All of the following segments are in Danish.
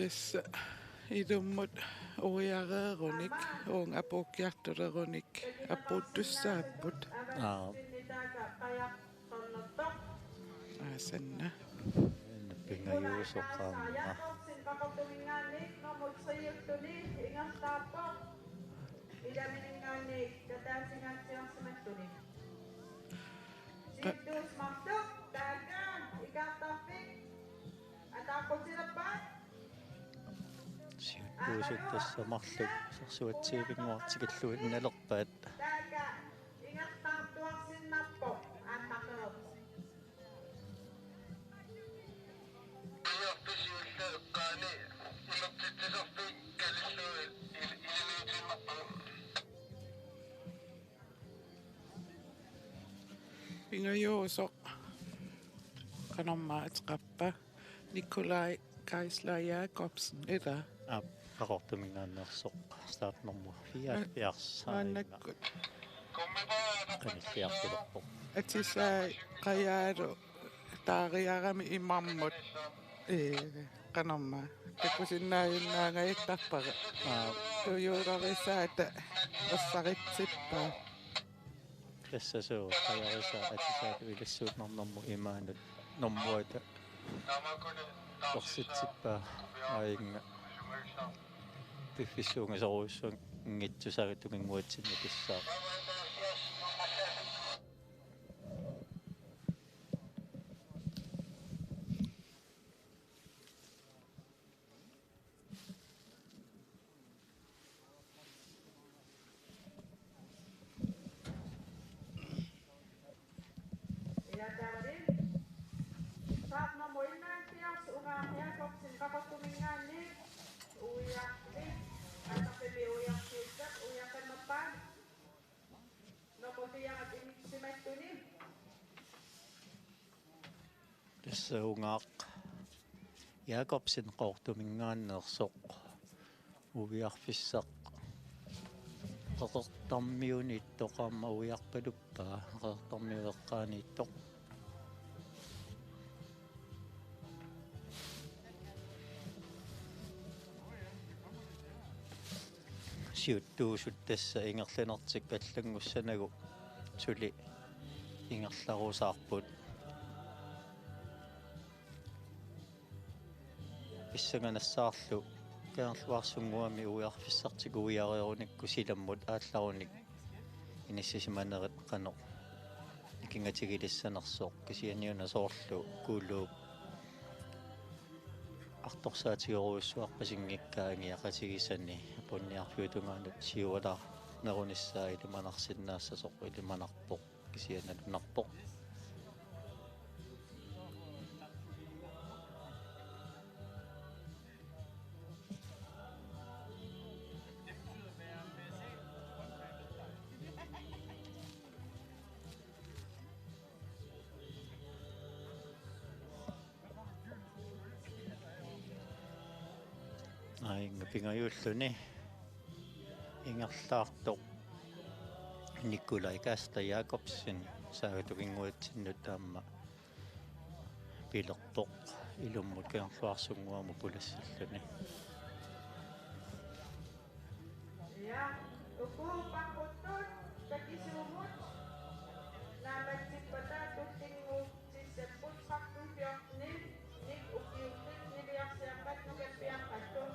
tässä idummut uiareerunik uung apukkiartulerunik apputtussaapput aasanna pingajuusoqaamma siuttuusut tässä marluk sarsuatsiivinguartikillu innalerpaat pingajuusoq qanormaatiqappa Nikolai Kaisler Jacobsen ida aqortumingaannersoq staatnormu fiaarsaannakkut qanilliartulerpoq atisa qayaalu taariarami imarmut qanorma takusinnaayunnaangayittarpara tuyuulerisaata assaritsippaa tässä se on qajarisa atisaat vilissuutnornermu imaanut normuata orsitsippaa ainga piffissuungasoruussuun ngitsusarituminguatsinni kissaa tässä ungaaq Jacobsen qortumingaannersoq uviarfissaq qeqertarmiunittoqaamma uiarpaluppaa qeqertarmiueqqaaniittoq siuttuusut tässä ingerlanertik allangussanagu suli ingerlarusaarput issanganassаарlu kaarluarsunguami uiarfissartigu uiareerunikku silammut aallarunnik inissisimanneret qano ikingatigilissannarsoq kisianiunasoorlu kuulluup artorsaatigoruissuarpasingikkaangiaqatigisani punniarfiutungaanut siuala nerunissaa ilimanarsinnaassasоq ilimanarpoq kisianalunarpoq ainga pingajuulluni ingerlaartoq Nikolai Kaisler Jacobsen saagatukinguatsinnut taamma pilerpoq ilummut kaarluarsunguamu pulassalluni ja uqupaqquttut takisuumut naamatsippataatuttinguut sissapput qaqqunpiorni nik ukiuttit niliarsiaqqat nukappiaqqattut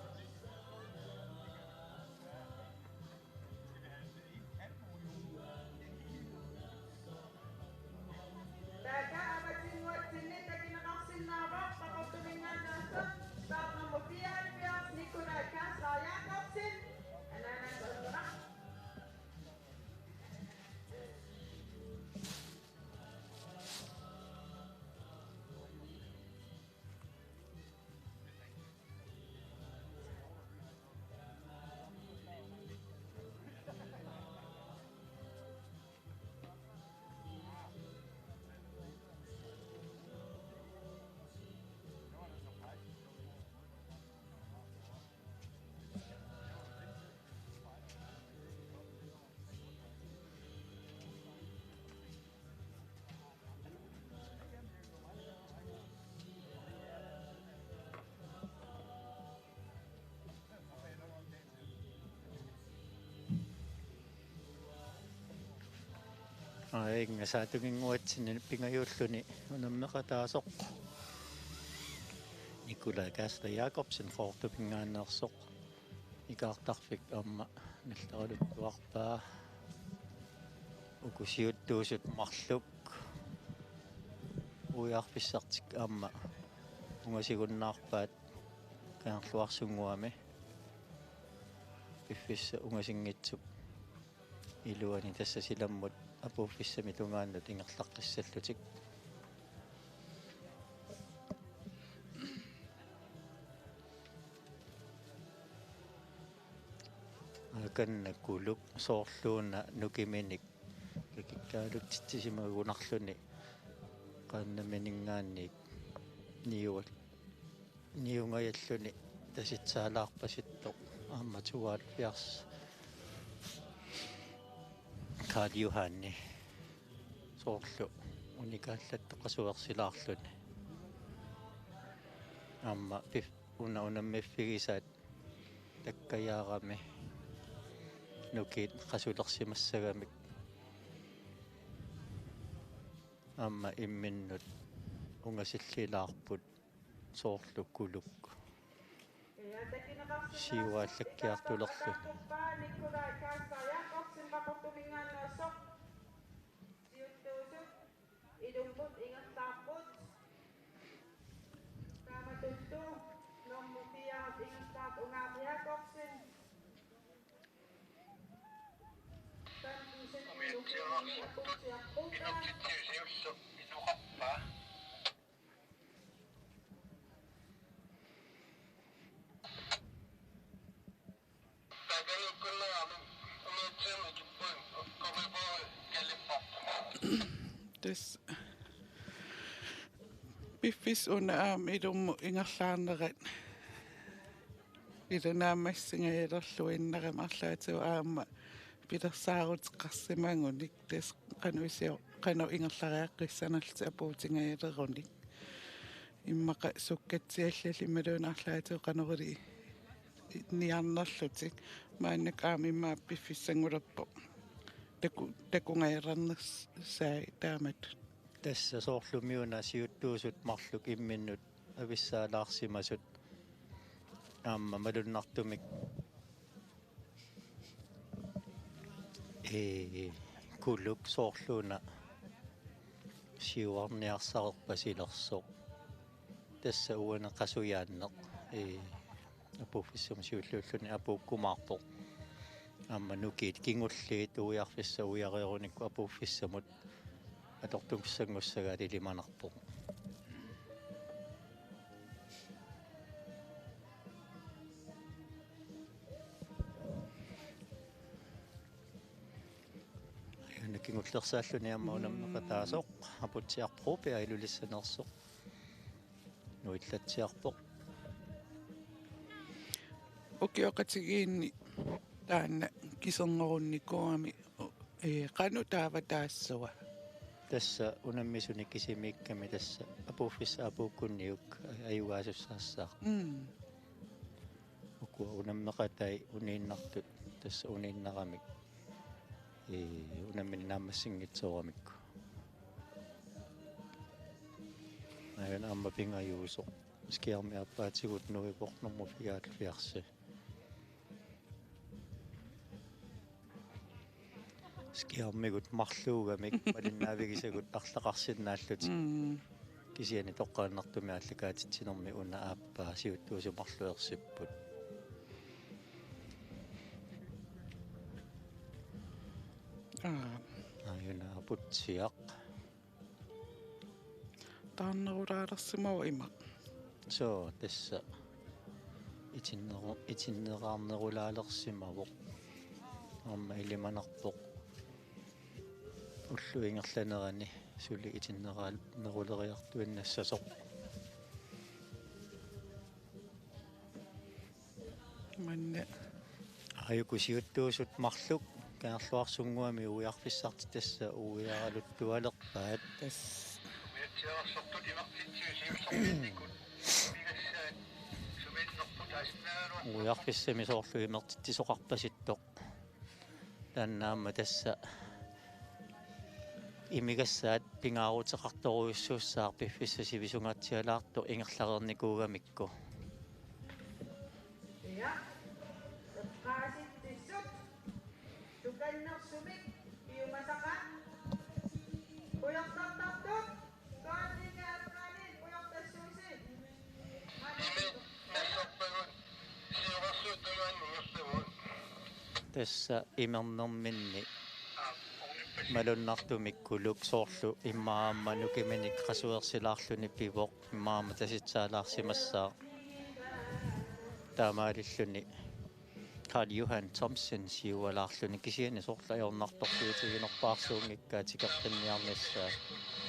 taaka amatsinguatsinni takinaqarsinnaavaq taqortumingaannaassoq starnermu fiaanpiars Nikolai Kaisler Jacobsen ananaqerneraq Inga saatungin pingayulluni unammeqataasoq Nikolai Kastler Jacobsen qortupingaannersoq ikaartarfik amma nalleruluttuarpaa ukusiuttuusut marluk uiarfissartik amma ungasigunnaarpaat kaarluarsunguami piffissa ungasingitsuk iluani tassa silammut apuuffissami tungaannut ingerlaqqissallutik akanna kuluk soorluuna nukiminik kikkaaluttitisimagunarluni qaannaminingaanniik niungajalluni tasitsaalaarpasittoq amma tuaatpiars Karl Johanni soorlu unikaallattoqasuersilaarluni amma unammifigisaat takkajaarami nukit qasulersimassagamik amma imminnut ungasillilaarput soorlu kuluk siuaallakkiartulerlu Nikolai Kastler Jacobsen pakortumingaannersoq siuttuusut ilummut ingertaarput taamatullu normutiarat ingertaart ungaaq Jacobsen Tässä piffis unaam ilummu ingerlaarnerat ilunaamassingajalorluinneram arlaatuu aamma pilersaarutiqqarsimangunik tas qanuisio qanu ingerlariaqqissanalti apuutingajalerunnik immaqa sukkatsiallallimaluuna arlaatuu qanorili niarnerlutik maannak aamimmaa piffissangulappo takungajararners saai taamat tässä soorlumiuna siuttuusut marluk imminnut avissaalaarsimasut amma malunnartumik kuluk soorluuna siuarniarsalerpasilersoq tässä uuna qasujaanneq apuuffissum siulluulluni apuukkumaarpoq amma nukit kingulliit uiarfissa uiareerunikku apuuffissamut atortungssangussaгаалилиманарпоq nakingullersaalluni amma unammeqataasoq aputsiarpruupi ailulissanersoq nuillatsiarpoq ukioqatigiinni taanna kisernerunnikkuami qanu taava taassua tässä unammisuni kisimiikkami tässä apuuffissa apuukkunniuk ajugaasussaassaq ukua unammeqatai uniinnartut tässä uniinnaramik unamminnaammassinngitsoramikku ayan amma pingajuusoq skiarmi appaatigut nuipornermu fiaatfiarsi skiarmigut marluugamik malinaavigisagut arlaqarsinnaallutik kisiani toqqaannartumi allakaatitsinermi una aappaa siuttuusumarluersipput ayuna aputsiaq taannerulaalersimau imaq so tässä itinneqarnerulaalersimavoq amma ilimanarpoq уллуингерланерани сули итиннерулериартуиннассасоқ манна аюкусиуттуусут марлук каарлуарсунгуами уиарфиссарти тасса уиаралуттуалерпаат тас уиарфиссами соорлуимертиттисоқарпаситтоқ тааннаама тасса имигасsaat пингаарутеқарторуйуссууссаар пиффиссасивисунгаатсиалаарту ингерларерникуугамикку Ja. Qaasitissut. Tukannersumik piumasaka. Puyortartartut. Tuanningaatqaanin puyortassuusi. тасса имернэрминни малуннартумиккулук соорлу иммаама нукиминик қасуерсилаарлуни пивоқ иммаама таситсаалаарсимассаа таамаалиллуни Carl Johan Thomsen сиуалаарлуни кисиани соорлаёрнарторсуутигинерпаарсуунгиккаа тикертинниарнissaа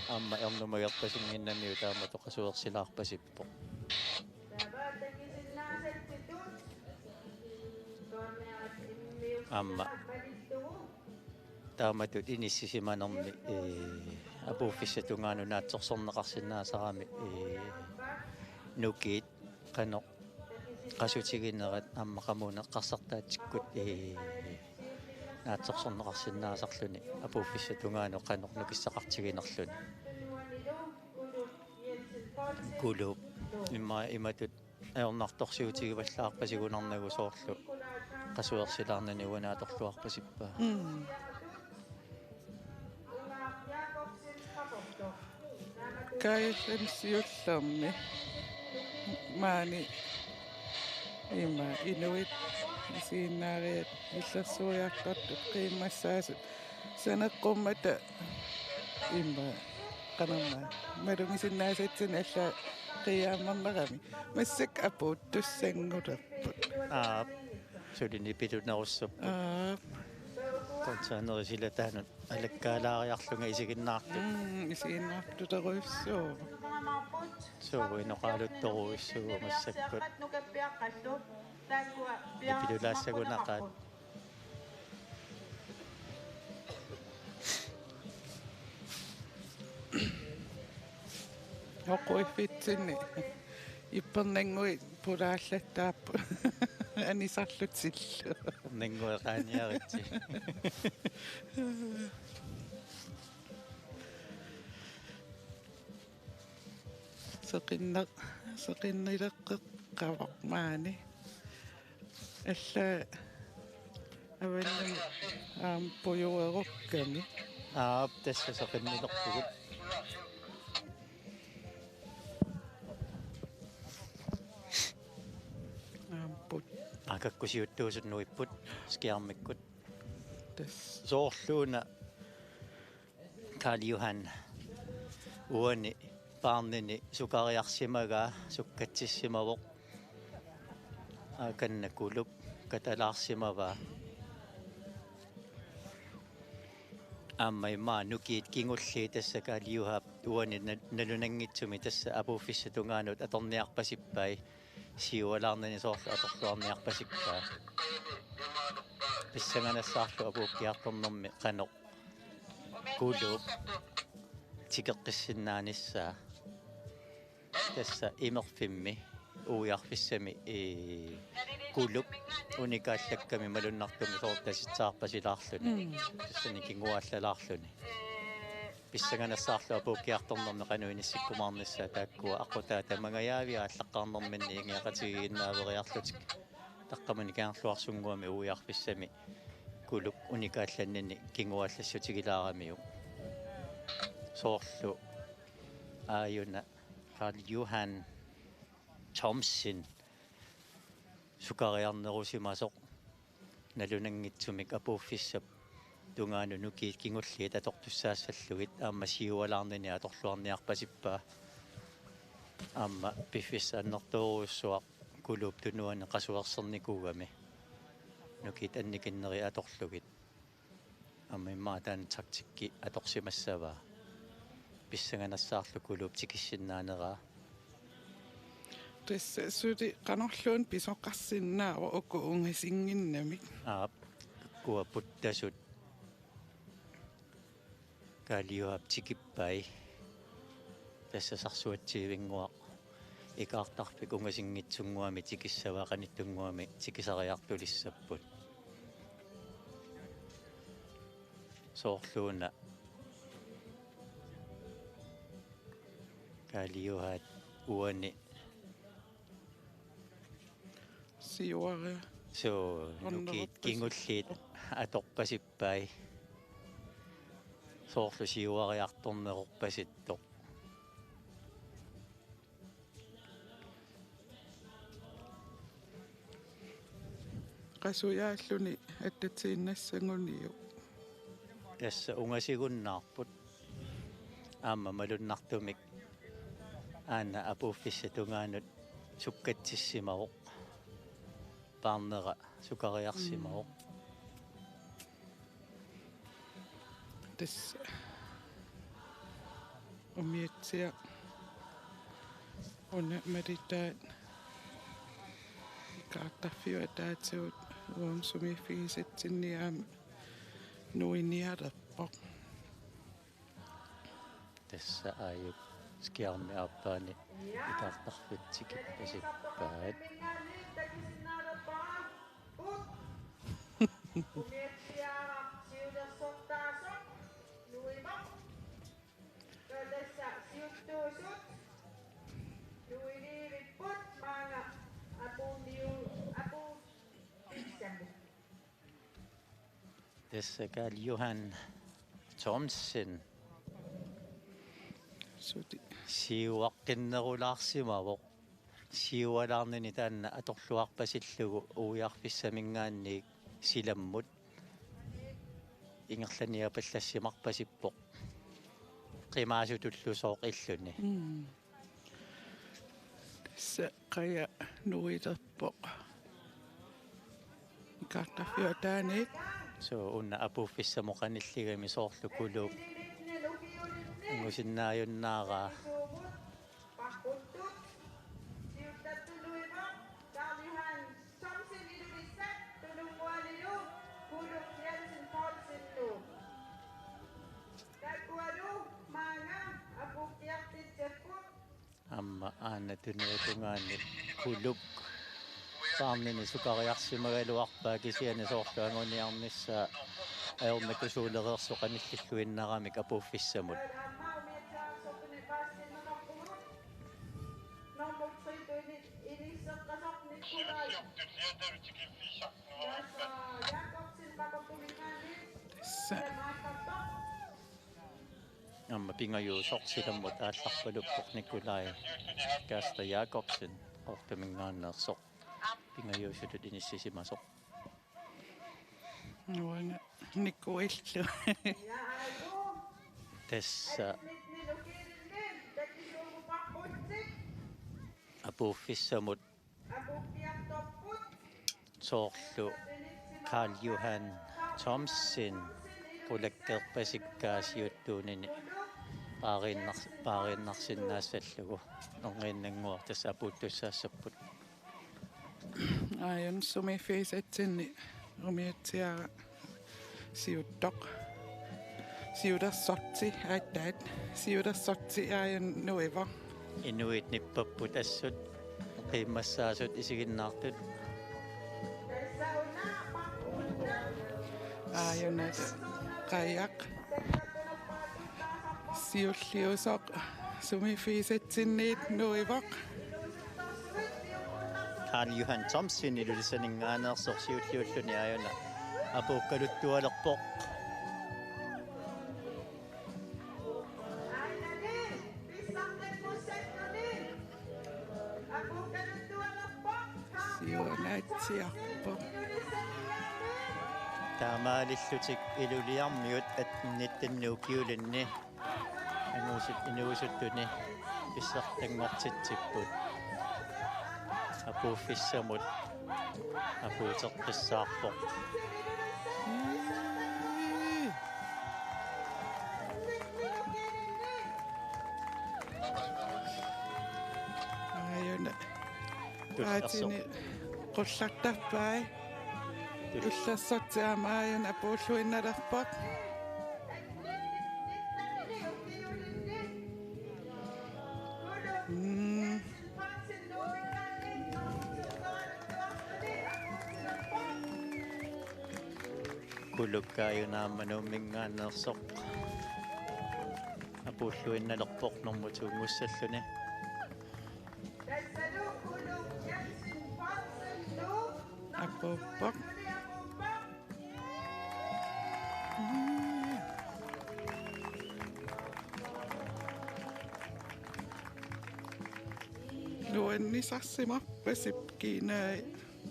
аама ернумагерпасингиннамиу таама тоқасуерсилаарпасиппо аама тааматут иниссисиманерми апууффиссатунгаану наатсорсорнеқарсинаасарами нукиит қано qasutiginnerat аммақамунеққарсартаатиккут наатсорсорнеқарсинаасарлуни апууффиссатунгаано қанорнукиссақартигинерлуни кулуп иматут аернарторсиутигиваллаарпасигунарнагу соорлу qasuersilaarnani uanaatorluarpasippa kaillamsiullermi maani ima inuit isiinnaariat illersuiartartut qiimmassaasut saneqqummata ima qanamma malungisinnaasatsin alla qiyaammarnerami massak apuut tussangulerput сулини питунерусsup концаанерисилатаанут алаккаалаариарлунга исигиннаарту исигиннаартутеруиссуу сууинеқалутторуиссуу массаккут питулаассагунақаат оқуиффитсинни иппернангуи пулааллаттааппу анисарлутсиллу нингуэқааниаритси сеқиннилеққавақ маани алла аваннам пуйуерукками тасса сеқиннилерпугут пут акаккусиуттуусуннуиппут скиармиккут тас соорлууна Carl Johan уани паарнини сукариарсимагаа суккатсиссимавоқ аканнакулуп каталаарсимаваа аммаймаа нукиит кингулли тасса Carl Johan уани налунангитсуми тасса апууффиссатунгаанут аторниарпасиппай сиуалаарнани соорлу аторлуарниарпасиккаа писсанганассаарлу апууккиарторнэрми қано кулуп тикеққиссиннааниссаа тасса имерфимми уиарфиссами кулуп уникааллакками малуннартуми соорласитсаарпасилаарлуни тассани кингуааллалаарлуни писсаганассаарлу апууккиарторнэрми кануиниссиккумаарниссаа тааккуа аққутаа тамагаяавиа аллаққарнэрминни ингиақатигииннаавериарлутик таққамани каарлуарсунгуами уиарфиссами кулуп уникаалланнини кингуааллассутигилаарамиу соорлу аюна Carl Johan Thomsen сукариарнерусимасоқ налунангитсумик апууффиссап тунгаanu нукиит кингуллиит атортуссаассаллугит аама сиуалаарнини аторлуарниарпасиппаа аама пиффис аннэрторуйуссуақ кулуп тунуане qasuersernikugami нукиит анникиннери аторлугит аама иммаа таан тактикки аторсимассаваа писсаганассаарлу кулуп тикиссиннаанераа тас суди канорлуун писоққарсиннаава оку унгасингиннамик куа путтасут Carl Johan тикиппай тассасарсуатсиивингуа икаартарпик унгасингитсунгуами тикиссаваа каниттунгуами тикисариартулиссаппут соорлууна Kaliuhat uani. Siuaria. So nukit kingullit atoqqasippai. Soorlu siuariartorneqorpasittoq. Qasuyaalluni attatiinnassanguniu. Tassa ungasigunnaarput. Aamma malunnartumik. Aana apuuffissatungaanut sukkatsissimaroq. Paarnera sukariarsimaroq. Tassa umiatsia ona maritaat kaartarfiuataatsuut uam sumifigisatsinniaama nuiniarerpoq. Tassa ayuk skiarmi aappaani ikaartarfitsikipasippaat. Tässä Karl-Johan Thomsen Suti siuaqqinnerulaarsimaroq siualaarnini taanna atorluarpasillugu uiarfissamingaanniik silammut ingerlaniapallassimarpasippoq qimaasutullusooq illuni tassa qaya nuiterpoq kaartarfiuataaniit so unna apuuffissamoqanilligami soorlu kuluup ngusinnaajunnaara amma aanatunuutungaanni kuluk paarnini sukariarsimagaluarpaa kisiani soorluanguniarnissaa ajornakusuulereersoqanillilluinnaramik apuuffissamut tassa amma pingajuusorsilammut aallarpaluppoq Nikolai Kaasta Jakobsen ortamingaanneersoq pingajuusulut inississimasoq nuanga nikkuillu tässä apuuffissamut soorlu Karl-Johan Thomsen qulakkeerpasikkaasiuttuunini paarinnarsinnaassаллугу орнgiinnanguar tassa apuuttussaassapпут aion sumifigisatsinni umiatsiara siuttoq siudersorti aattaat siudersorti aion nuiva inuit nippapput assut qiimmassaasut isiginnaartut aionnat qajaq siulliusoq sumifigisatsinniit nuivaq Karl-Johan Thomsen ilulissaninngaaneersoq siulliulluni ajuna apuukkaluttualerpoq siunaatsiarpoq таамаалиллутик илулиармиут атнитtanнуукиулинни иnuusuttuni писсартангортитсиппут апууффиссамут апуутеққиссаарпоқ aionna aatini qullaqtarpai уллассартиама ааяна апууллуинналерпак kulukkaayunaammanuummingaanneersoq apulluinnalerpoq normutiungussalluni Dassalu kulung Jensen Ponsen Lu. Apopok. Nuenni sassimapasip kiina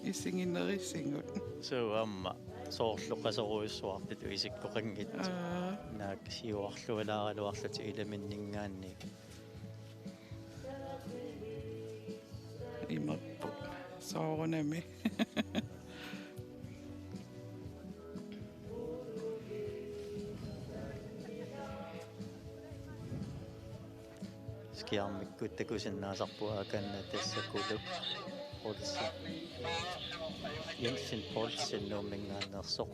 isinginerisingut. so amma soorluqasoruissuartitu isikkoqanngit naak siuarlualaaraluarluti ilaminningaanni Imappu soorunami. skiarmikkut takusinnaasarpuaakanna tassakulu Olsen Jensen Olsen nuumingaanersoq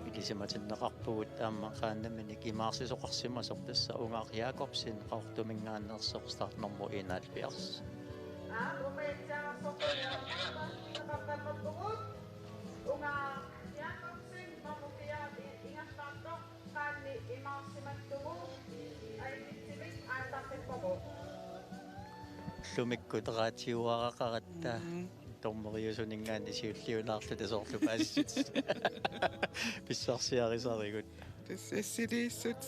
Ilisimatinneqarpugut aamaqaannaminik imaarsisoqarsimasoq tassa Ungaaq Jakobsen qaortumingaannersoq startnormu 71 lumikkuteratiuaraqaratta tormeriusuningaanni siulliulaarlu tasoorlu paassut pissarsiarisarigut Tassiliissut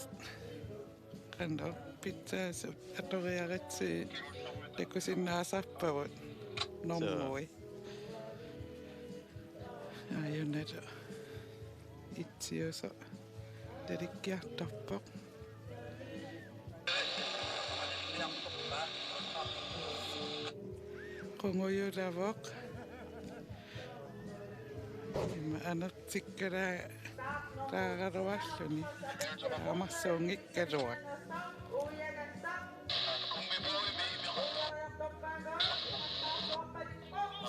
qanno pitsaasut atoriaritsi takusinnaasarpavut normui. Ajunata itsiuso talikkiartorpoq. Qunguyulavoq ima anertikkala taararualluni amarsuungikkaluat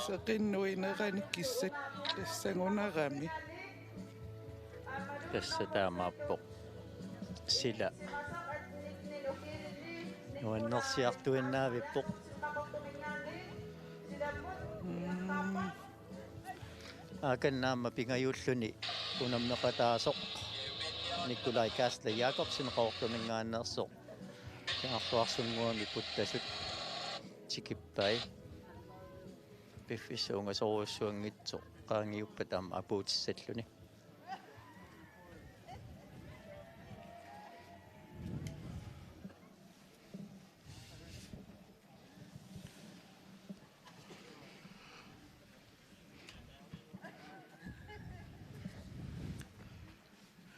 seqinnuinerani kissat tassangunarami tassa taamaappoq sila nuannersiartuinnaavippoq aakannaamma pingayulluni unammeqataasoq Nikolai Kastle Jakobsen qaortumingaannersoq kaarluarsunguami puttasut tikippai piffissuungasoruussuangitsoq qaangiuppa taama apuutissalluni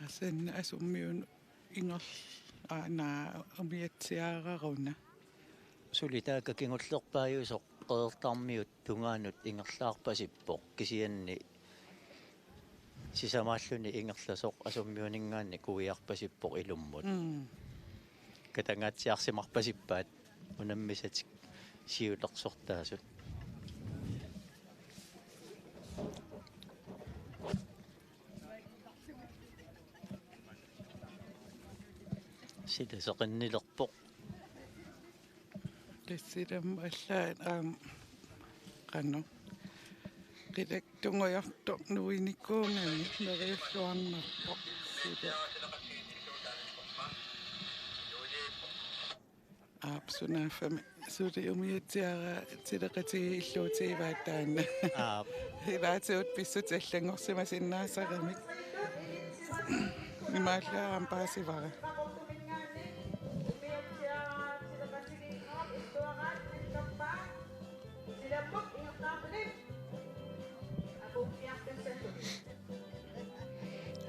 asen asummiun ingor ana umiatsiaararuna sulitaaka kingullerpaayusoq qeertarmiut tungaanut ingerlaarpasippoq kisianni sisamaalluni ingerlasoq asummiuningaanni kuiarpasippoq ilummut katangaatiarsimarpasippaat unammisatik siulersortaasut sida seqinnilerpoq tassilam allaat qanno qilak tungujartoq nuinikkuungami neriulluarnarpoq sida aapsunaafami suli umiatsiara tileqatigi illuutiivaataanna ilaatiut pissut allangorsiма sinnaasaqamik imaallaram paasivara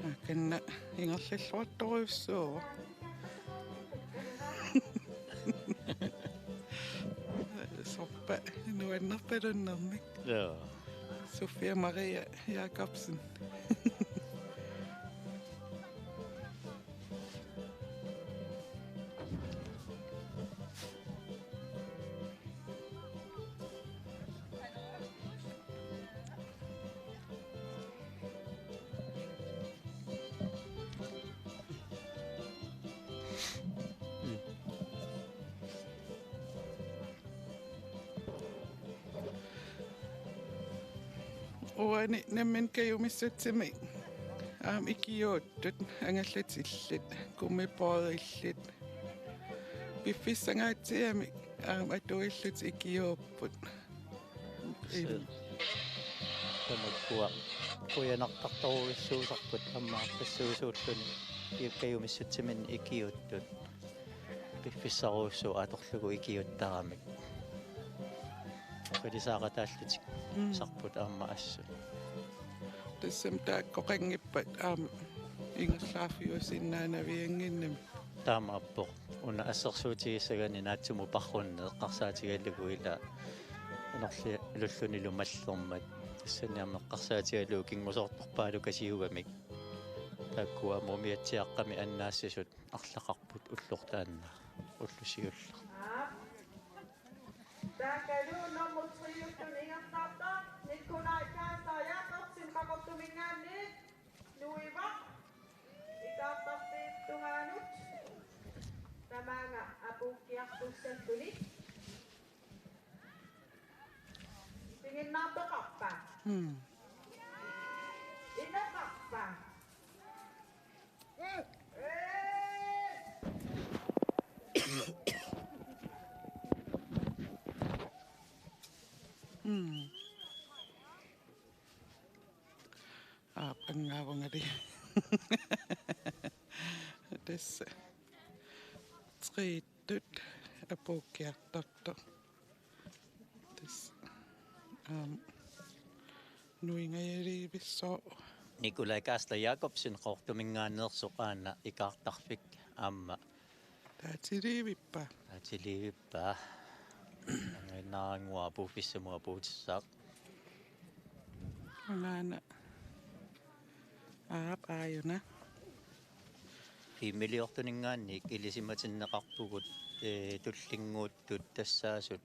akanna ingerlalluartoruissuuva sorpa nuannerpalunnermik Sofia Maria Jakobsen Uani nammen kayumissatimi ikiuuttut angallatillat kummiporillit piffissangaatsiami atuillut ikiuupput Tamakkuaq kuyanartartoruissuusarput аммаартассуусууллуни каюмиссутсимин икиуттут пиффиссаруuссу аторлугу икиуттарамик калисаақатааллутик сарпут аама ассу тассам тааккоқангиппат ингерлаафиусиннаанавиангиннами таамааппоқ уна ассерсуутигиссагани наатсуму паррунне эққарсаатигаллугу ила анерли илуллуни лумаллэрмат тассаниармеққарсаатигалугу кингусоорторпаалу касиугамик тааккуа момиатсиаққами аннаассасут арлақарпут уллортаанна уллусиулла Taakalu nomor 3 tuningan tata Nikolai Kasaya Toksin Kakotumingani Nuiva Ikatapi Tunganut Tamanga Apukiak Tusen Tuni Tingin nato kappa Ina kappa Angavangari tässä triittut apukiartorto tässä nuingajarivisso Nikolai Kasta Jakobsen qortumingaanneersoqaana ikaartarfik aamma taatiriivippa atiliivippa naangua puuffissamua puutissaaq unaana aayuna иммилиортунингаанник илисиматиннеқарпугут туллингууттут тассаасут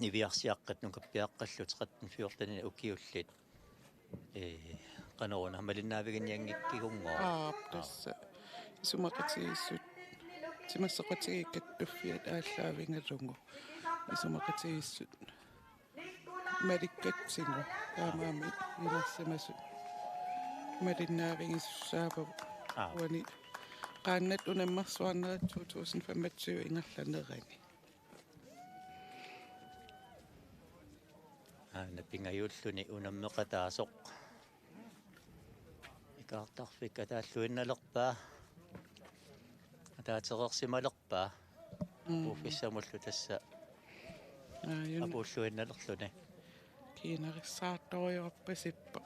нивиарсиаққат нукаппиаққаллут 13-14 укиуллит канаруна малиннаавигинниангиккигунгоо tässä isumaqatiissut timassaqatigikkattuffiat ааllaавингалунгу isumaqatiissut маликкатсигу таамаами илассамасут малиннаавигиссусаапа уани qaannat unammarsuarnerat 2025 ingerlanerani напингаюллуни унаммеқатаасоқ икаартарфик атааллуинналерпаа атаатерерсималерпаа уффиссамуллу тасса апууллуинналерлуни kiinarissaatoriorpasippa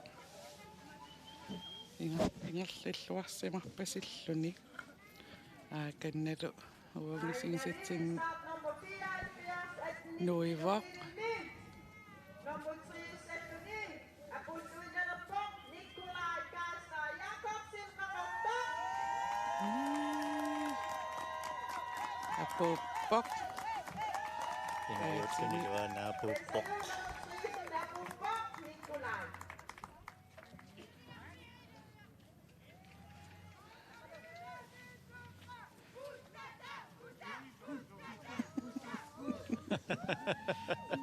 ingerlilluarsimarpasilluni kannalu uangisigisatsin nuiva Nomor 3 Setuni Apulluinalapok Nikolai Kasa Jakobsen Kakopok apuppak пингаюллуни луанаапууппоқ Apulpok Nikolai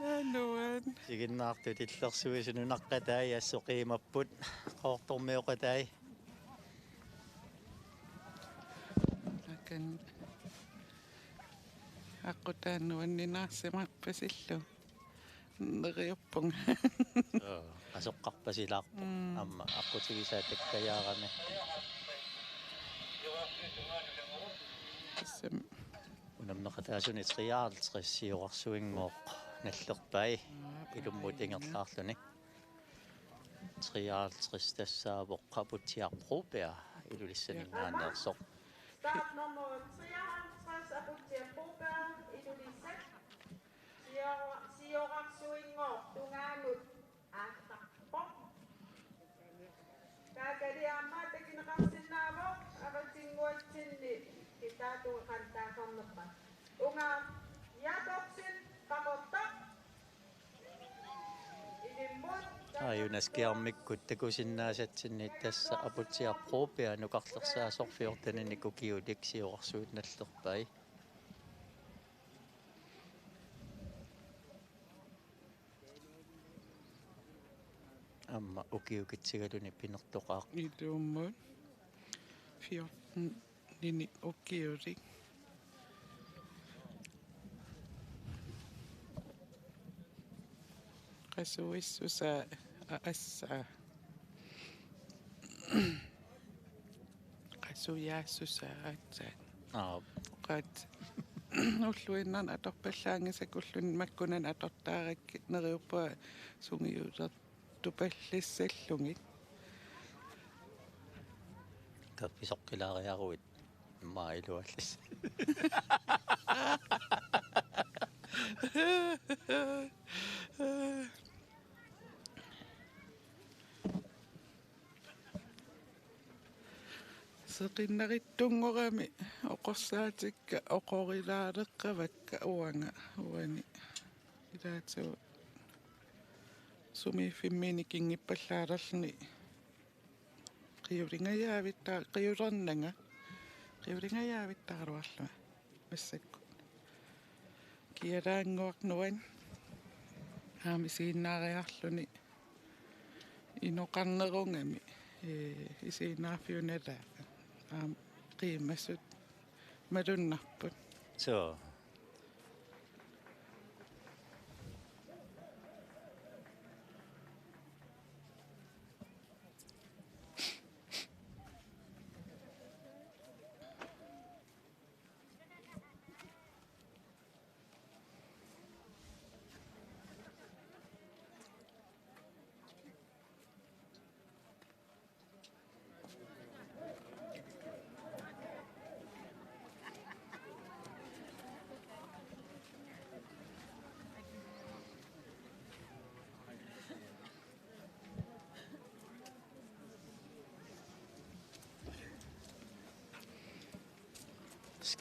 nanuan сигиннаарту тиллерсуисунунаққатаи ассоқимаппут qoortormiuqatai akan aqutaanuanninaarsimarpasillu neriuppunga асоққарпасилаарпо амма аққутигисаатаккаяарами тассам унамнеқатаасуни триаарлтриссиорарсуингооқ наллерпай илуммут ингерлаарлуни триаарлтрис тассаавоқ қапутиарпрупеа илулиссанингаанеерсоқ Start nummer 53 Apultia Popa Idulisek Siorak Suingo Tunganut Atakpok Kagadi Amat Kinakasinavo Avatinguatsinni Kita Kanta Kamapa Unga Jakobsen Kakotak Idimut аюнаскиармиккут такусиннаасатсинни тасса апутсиарпруупиа нукарлерсаасорфиортаниннику киуликсиорсуут наллерпай Amma ukiukitsigaluni pinertoqaaq. Iluummuut 14 nini ukiurik. Qasuissusaa aassaa. Qasuyaassusaa aatsaat. Qat уллуиннарна аторпаллаангисакуллун маккунан аторtaarakki neriuppa sungiuser tupallissalлугит Kappisoqqilaariaruit maailuallis. seqinnarittunngorami oqorsaatikka oqorilaaleqqavakka uanga uani ilaatsu sumiifimmini kingippallaalarni qiuringayaavittaaruarluma массакку киалаангуарнуан аамисииннаариарлуни иноқарнерунгами исииннаарфиуналаа qiimassut malunnarput So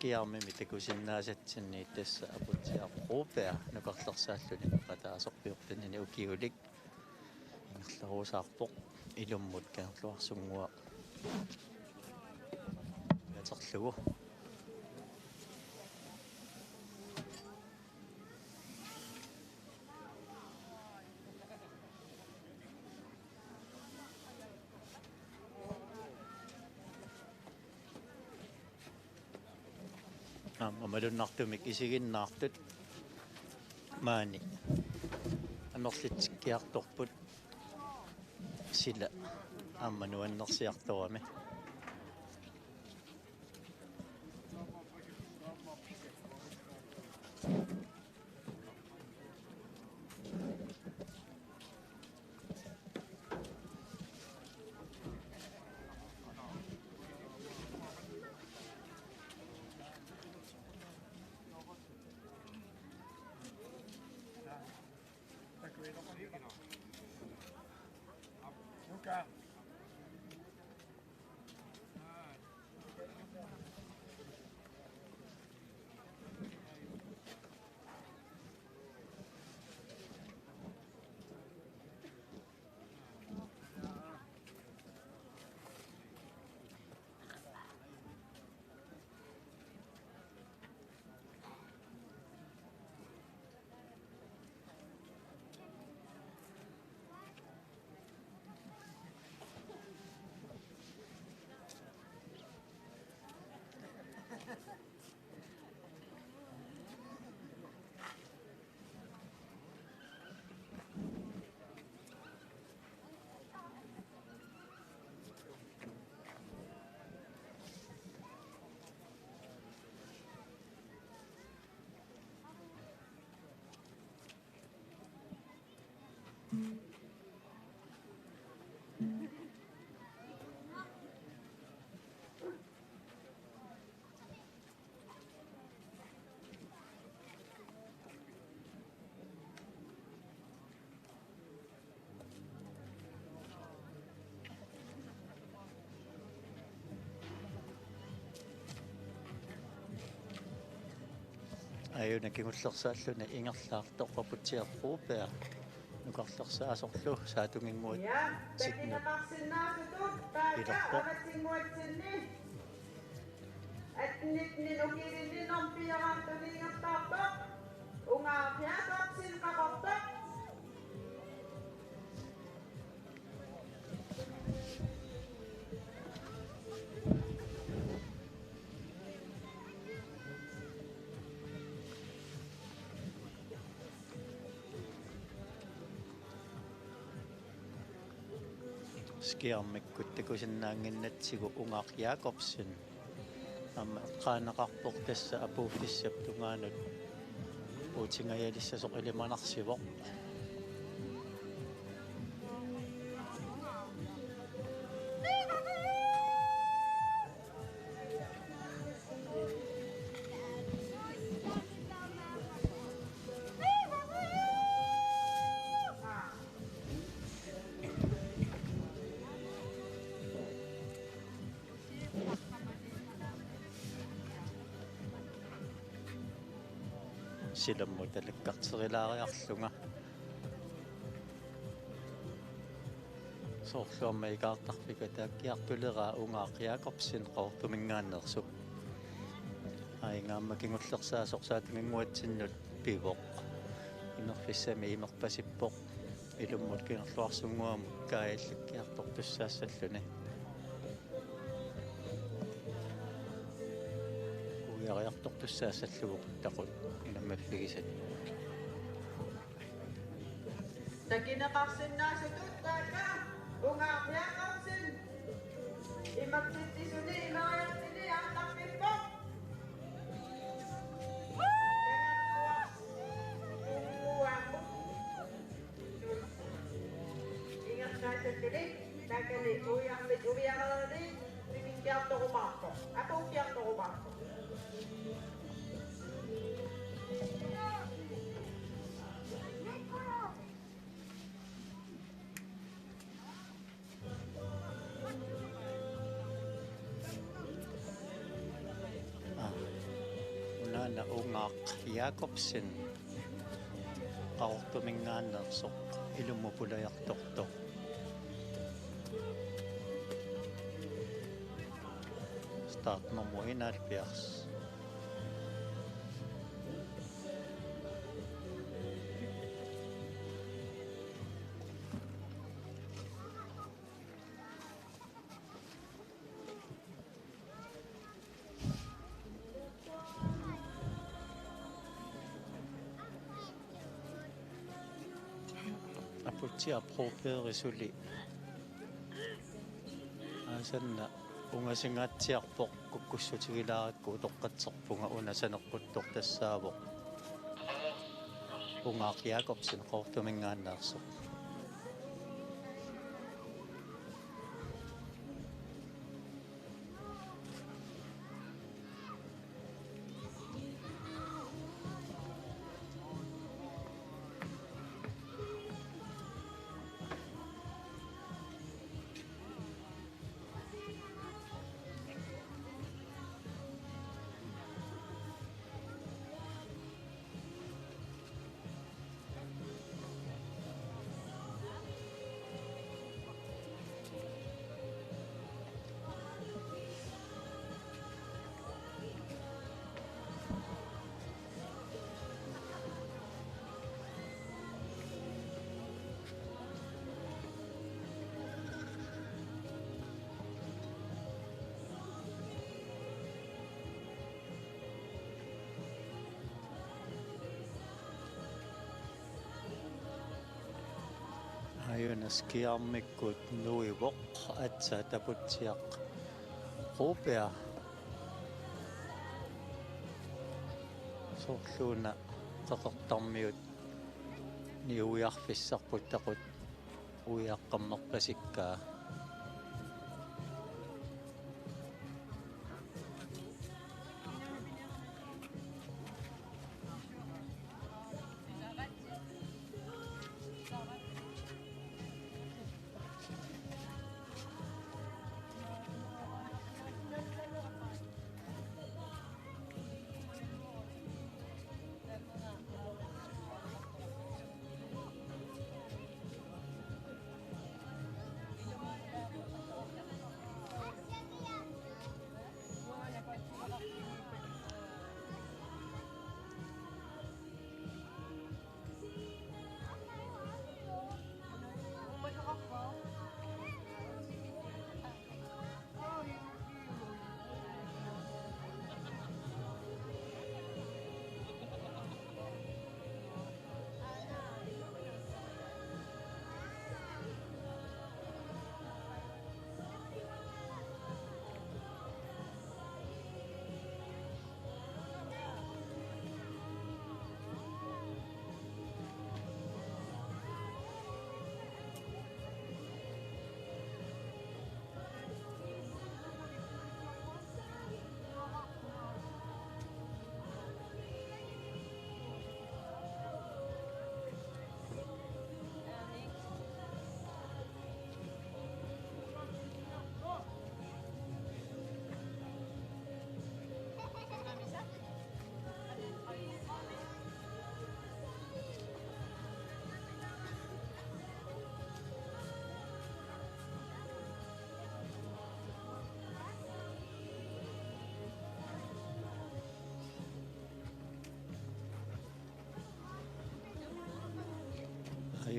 skiarmimi takusinnaasatsinni tassa aputiarruupea nukarlersaalluni qataasorpiortanini ukiulik ingerleruusaarpoq ilummut kaarluarsungua yaterlugu Amalunartumik isiginnaartut maani amerlitsikkiartorput sila ammanuannersiartorami ayuna kingullersaalluni ingerlaartorpaputiarruupea nukarlersaasorlu saatunginguut Ja, sitnu takinaqarsinnaasutut taaka Ilerpo. avatsinguatsinni atnitnin ukirinninorpiarartuningertaartoq ungaapiatorsin qaqortoq скиармиккуттакусиннаангиннатсигу Унгар Якобсен qaanaqarpoq tassa apuuffissaptungaanut uutiнгаяалиссасоқ илиманарсивоқ силамму талаккартерилаариарлунга соорлуарма икаартарпика тааккиартулераа Унгар Якобсен qortuminggaannersup аингаамма кингуллерсаасоқ саатингуатсиннут пивоқ инерфиссами имерпасиппоқ илуммут кинерлуарсунгуам кааллаккиартор туссаассаллуни уяриартор туссаассаллугу тақут инаммаффигисат Takinaqarsinnaasutut taaka Unger Jakobsen imaksittisuni imariartini aaqtarpippoq ingertaasalluni taakali uiarmit uviarerni pinikkiartorumaarpoq apuukkiartorumaarpoq unaana Unger Jakobsen qortuminggaannersoq ilumupulajartortoq startnummer 71 апутсиа проперисули асанна унгасингаатсиарпоқ куккуссутигилааракку тоққатсерпунга унасанеққуттор тассаавоқ Unger Jakobsen qortuminggaannersoq ayunaskiarmikkut nuivoq atsa taputsiaq qupea soorluuna qaqertarmiut niuiarfissarput taqut uiaqqammerpasikkaa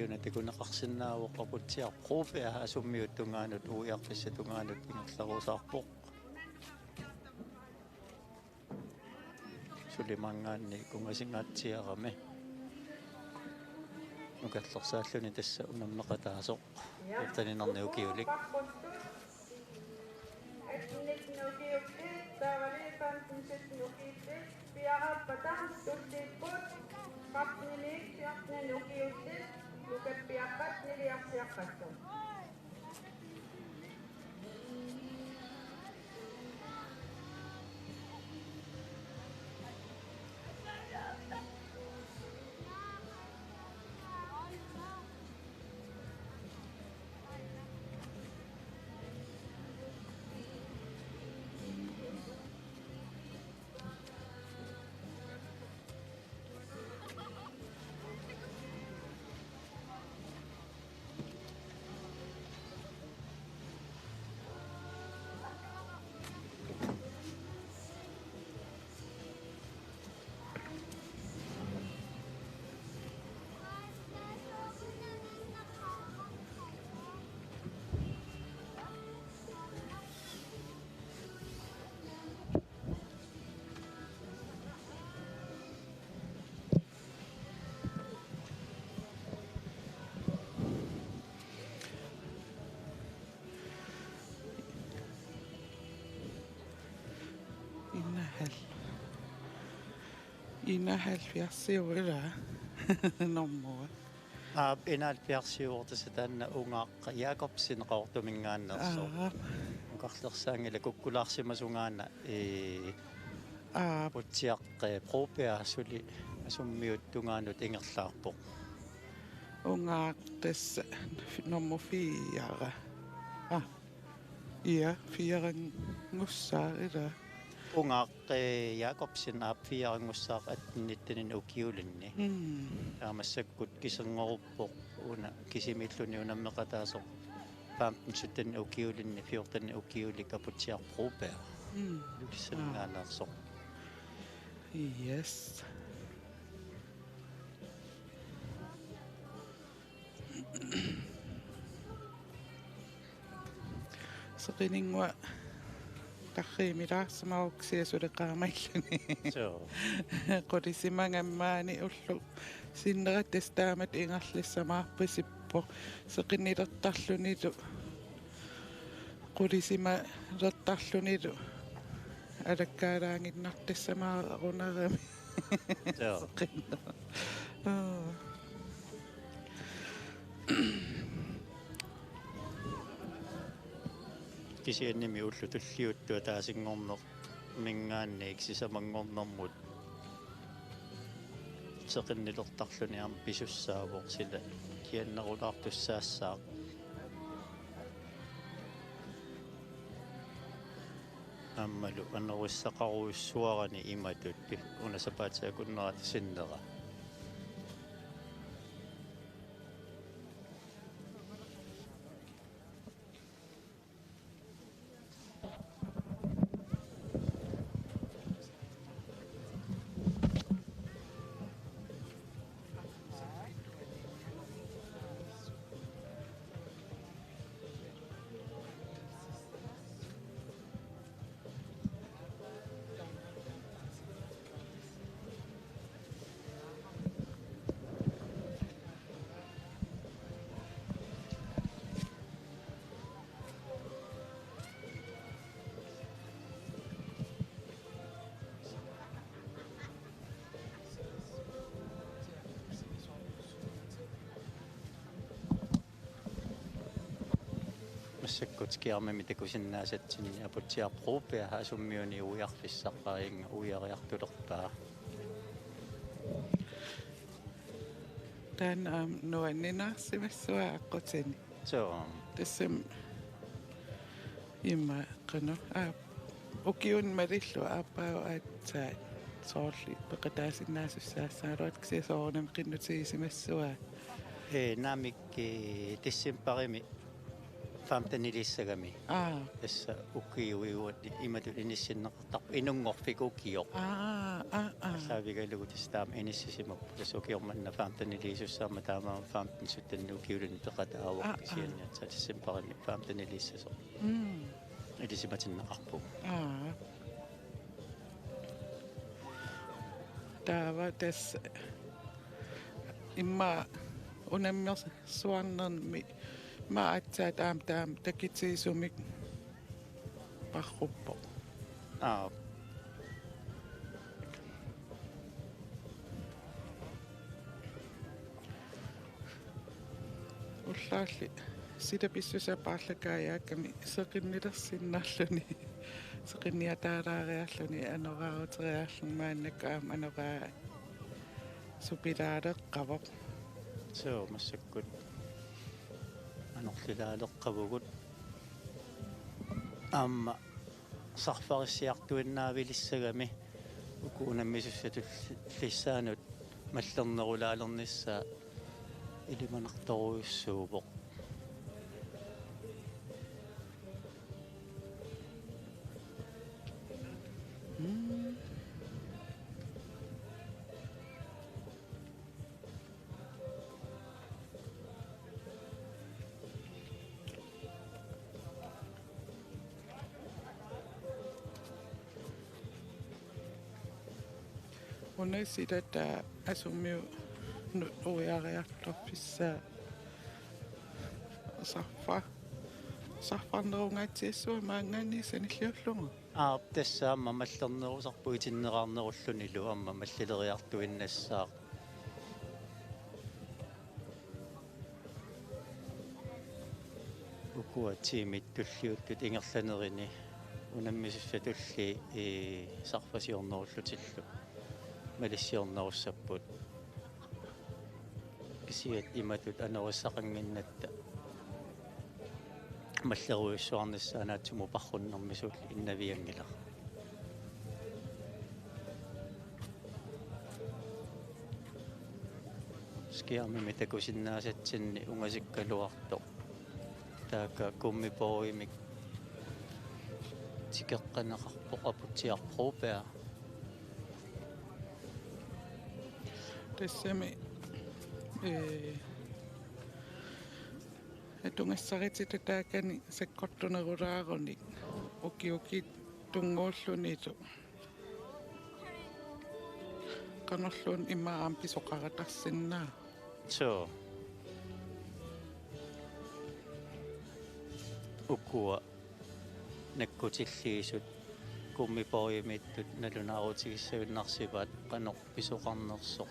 Iuna tikunaqarsinnaavoqqaputiaq quupia asummiut tungaanut uiarfissa tungaanut ingerlaruusaarpoq sulimangaanni kungasingaatiarami nukallersaalluni tassa unammeqataasoq uqtaninerniukiulik Inahal fiassiuila nommua. Inaatpiarsiuortasataanna ungaaqqa Jakobsin qaortumingaannerso uqarlersaangila kukkularsimasungaana putsiaqqe propia suli asummiut tungaanut ingerlaarpoq Ungaaqtas nommu fiara. Ia fiarangussaarila. ungaqqe Jakobsin aapfiarangussaaq atnittinin ukiulinni aamassakut kiserngoruppoq una kisimilluni unammeqataasoq paamtin suttanni ukiulinni fiortanni ukiulik aputsiaq propia lulissangaanarsoq Yes. Soqiningwa tarriimilaarsamauksiasuleqaamailluni so qolisimangamaani ullu sinnerat testaamat ingarlissamaarpisippo seqinnilertarlunilu qolisima lertarlunilu alakkaalaanginnartassamaarunerami so seqinna kisiannimi ullu tulliuttua taasingorneq mingaanni iksisamangornermut seqinnilertarluni aam pisussaavoq sila kiannerulaartussaassaq аммалу аннеруссақаруйуссуарани иматут унасапаатсаакуннерат синнера массаккут киармами такусиннаасатсинни апутсиарпруупиа асуммиуни уиарфиссаққаинга уиариартулерпаа тан нуаннинаарсимассуа аққутини so тассам имма қано укиун малиллу ааппаа аатсаа соорли пеқатаасиннаасуссаассааруат ксиасоорнам қиннутигисимассуа намикки тиссимпарими famtanilissagami tassa ukkiuiuat imatut inissinneqartar inunngorfikuukkiyoq saavigalugu tastaam inissisimap tasukiormanna famtanilisussaama taamaam famtan suttannuukiuluni peqataawoq kisianniat satissimparani famtanilissasor ilisimatinneqarpu taava tassa imma unammiers suarnermi ma atsaat taam takitiisumik parruppo ullaalli sitapissusapaarlakaayaakkami seqinnilersinnaarluni seqinniataalaariarluni anoraaruteriarlunmaannakkaam anoraa supilaaleqqavoq soo massakkut anorlilaaleqqavugut aamma sarfarissiartuinnaavillissagami ukuunammisussatussaanut маллернерулаалернissaa илиманарторуйуссууποq unaisitata asummiu uiariartorpissaa sarfarnerungaatiissua maangani sanilliullunga tassaamma маллернерусарпу итиннеқарнеруллунилу амма маллилериартуиннассаа ukua tiimit tulliuttut ingерланерини унаммисуссатулли сарфасиорнеруллутиллу малиссиорнеруссаппут кисиат иматут анеруссақангиннатта маллеруйуссуарнассаанаатсуму парруннэрмисулли иннавиангила скиармими такусиннаасатсинни унгасиккалуарто таaka kummipoimik tikeqqanaqarpoq aputiarpruupea тассами этунгассарити таакани саккортунерулааруник уки тунгууллуниту канерлуун имаам писоқаратарсиннаа so ukua nakkutilliisut kummipoimittut nalunaarutigissavunarsivaat qanoq pisuqarnersoq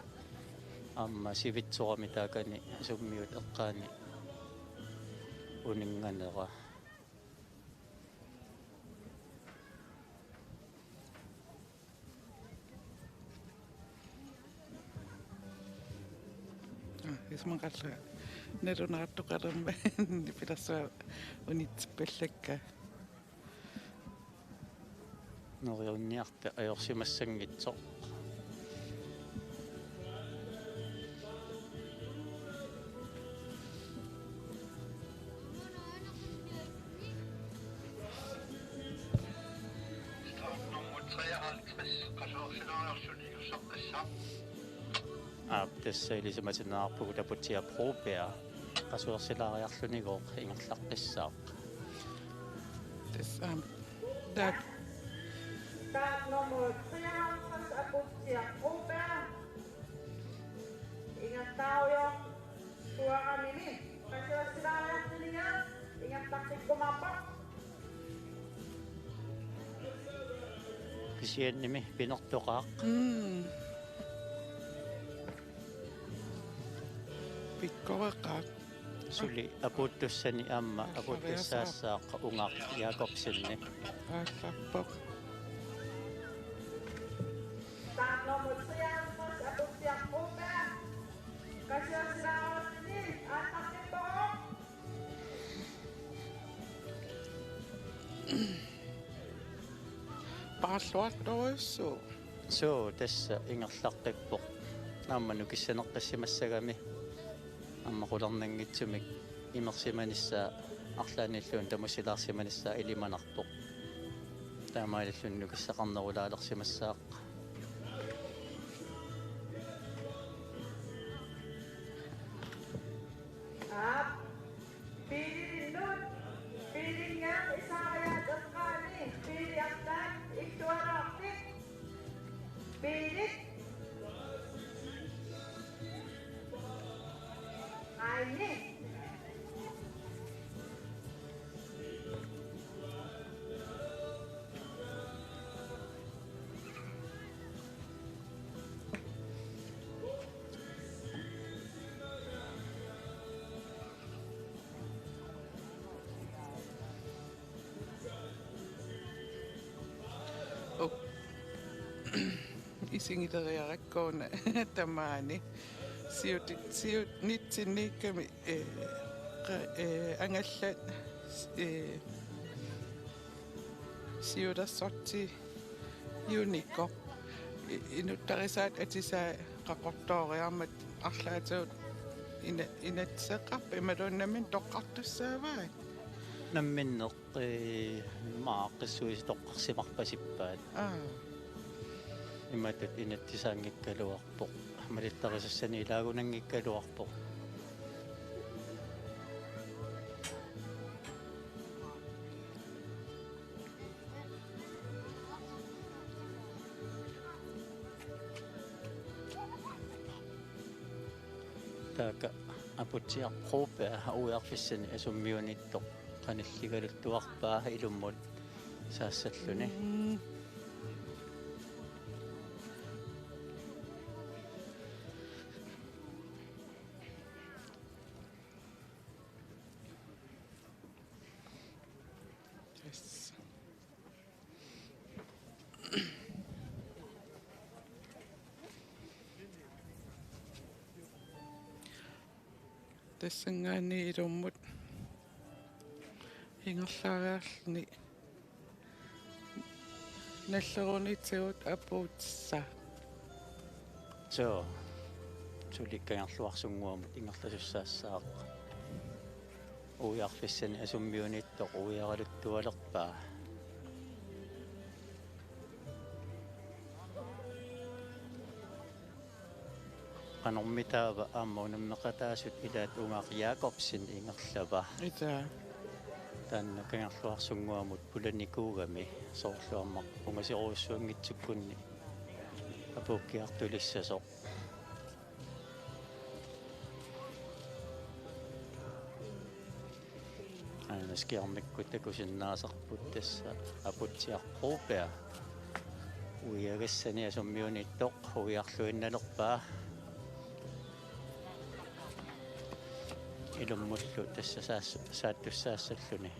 amma sivitsorami taakani summiut eqqaani uninganera ismanqalla nalunaartuqalerma pilassua unitsipallakka noriunniarta ajorsimassangitsoq tässä ilisimatinnaarpugu taputiarpruupea qasuersilaariarlunigoq ingerlaqqissaaq tassam taak Taak nummer 53 aputiarpruupea ingattaujo suaramini qasuersilaariarluniga ingertaqikkumappa kisiannimi pinertoqaaq pikkoveqaaq suli aputtussani aamma aputtussaassaaqqa ungaaq Jakobsinni aallarpoq Taak nummer 53 aputiarpruupea qasuersilaariarluni aaqqartippoq paarluartoruissu so tassa ingerlaqqippoq aamma nukissaneqqassimassagami amma qularnangitsumik imersimanissaa арлааниллуун тамусилаарсиманissaa илиманарпоq таамаалиллунну киссақарнерулаалерсимассааққа Piirillut, piiringan isaayat uskani, piiriaktan iktuaraqtik, piirit, aini. Isingileriarakkuuna tamaani siut nitsinniikkami angallat siulersorti uniqo inuttarisaat atisaa qaqortooriarmat arlaatuut inatseqqarp imaluunnamin toqqartussaavaa намминнеқ мааққиссуис тоққарсимарпасиппаат иматут инаттисаангиккалуарпоқ малиттарисассани илагунангиккалуарпоқ така апутсиаққуупаа уяарфиссани асуммиунитто qanilligaluttuarpaa ilummut saassalluni yes тассангаани илуммут ингерлаагаарлни наллерунитсигут апуутса so суликкаангерлуарсунгуамут ингерласуссаассааққа уяарфиссани асуммиунитто уяаралуттуалерпаа qanормитаава ааммаунаммеқатаасут илаат унгаақ Якобсен ингерлава ита таанна кангерлуарсунгуамут пуланикуугами соорлуармақ унгасируссуангитсуккунни апуккиартулиссасоқ анаскиармиккут такусиннаасарпут тасса апутсиаққуупаа уягассани асуммиунитто уярлуинналерпаа илуммуллу тасса сааттуссаассаллуни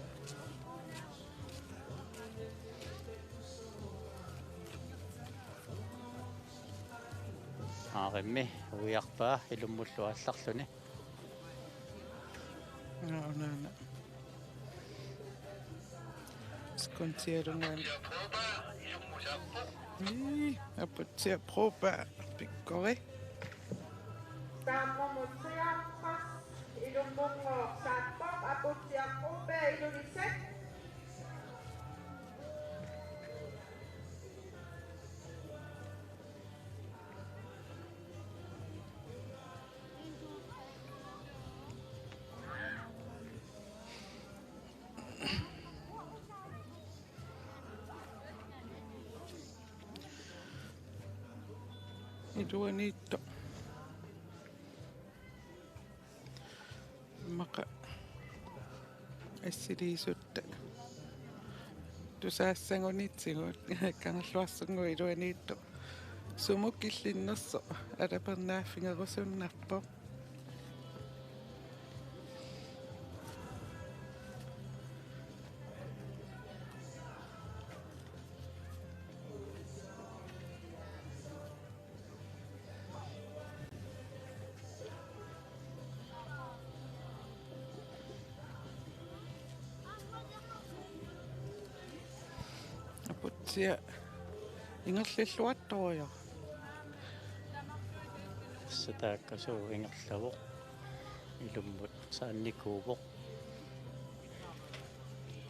ааремми уярпаа илуммуллу алларлуни наана сконтиерунгаан апутсиаққуупаа пиккори Tammumutsiaqpas, ilummungoorsaappoq aputsiaqquupe ilunissak. iluaniitto maqa assiliisutta tusaassangunitsigut kangerluarsungu iluaniitto sumukillinnerso alapernaaffingerusunnarpo aputsia ingerlilluattoruyo сатааккасуу ингерлавоқ илуммут саанникууvoq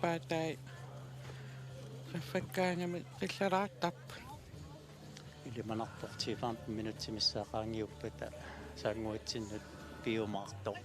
paatai qaffakkaangami qillaraartap Ilimanarpoq 15 minuutsimissaqaangiuppata saanguitsinnut piumaartoq.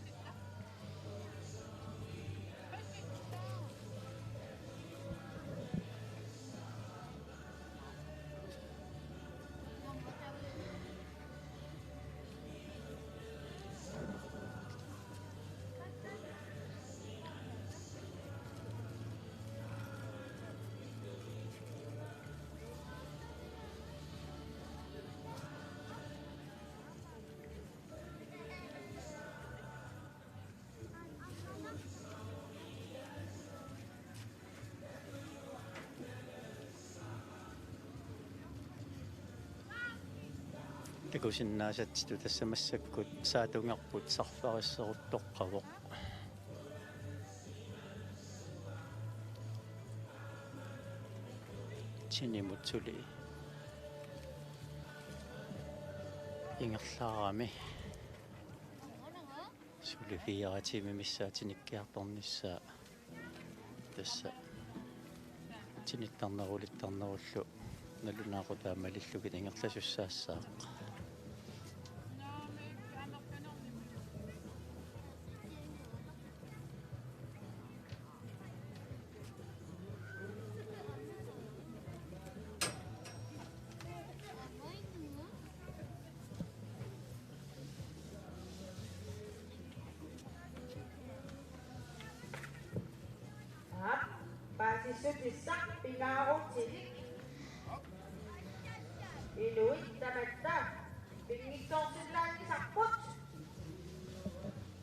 Takusinnaasatitu tassamassakut saatungerput sarfarisseruttoqqavoq. Sinimutsuli ingerlaarami suli 4 tiimi missaatinikkiartornissaa tassa tinittarnerulittarnerullu nallunaaqutaammalillugit ingerlasussaassaaq. Pasisutisak pingarotilik. Inuit tamata. Pingisong silang isakput.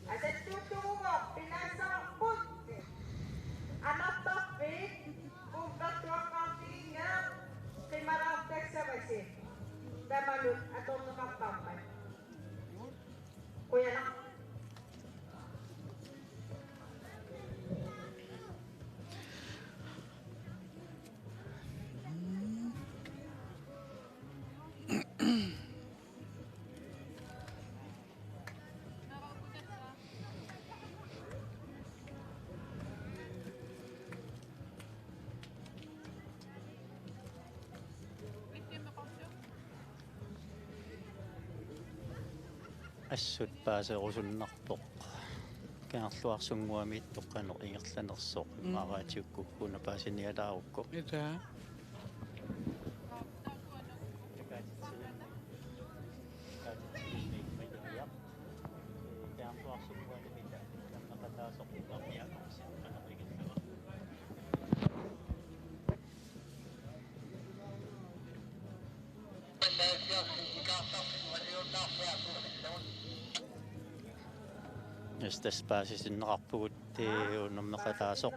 Aset tuturo pinasakput. Anak topik. Kung katuang kang tingin. Kimaraptek sa basi. Tamalun atong nakakamay. Kuya lang. Assut paaserusunnarpoq kaarluarsunguamiit toqqanoq ingerlanersoq maaraatiukkukkuna paasinialaarukku ida Estas paasisinneqarpugut unermeqataasoq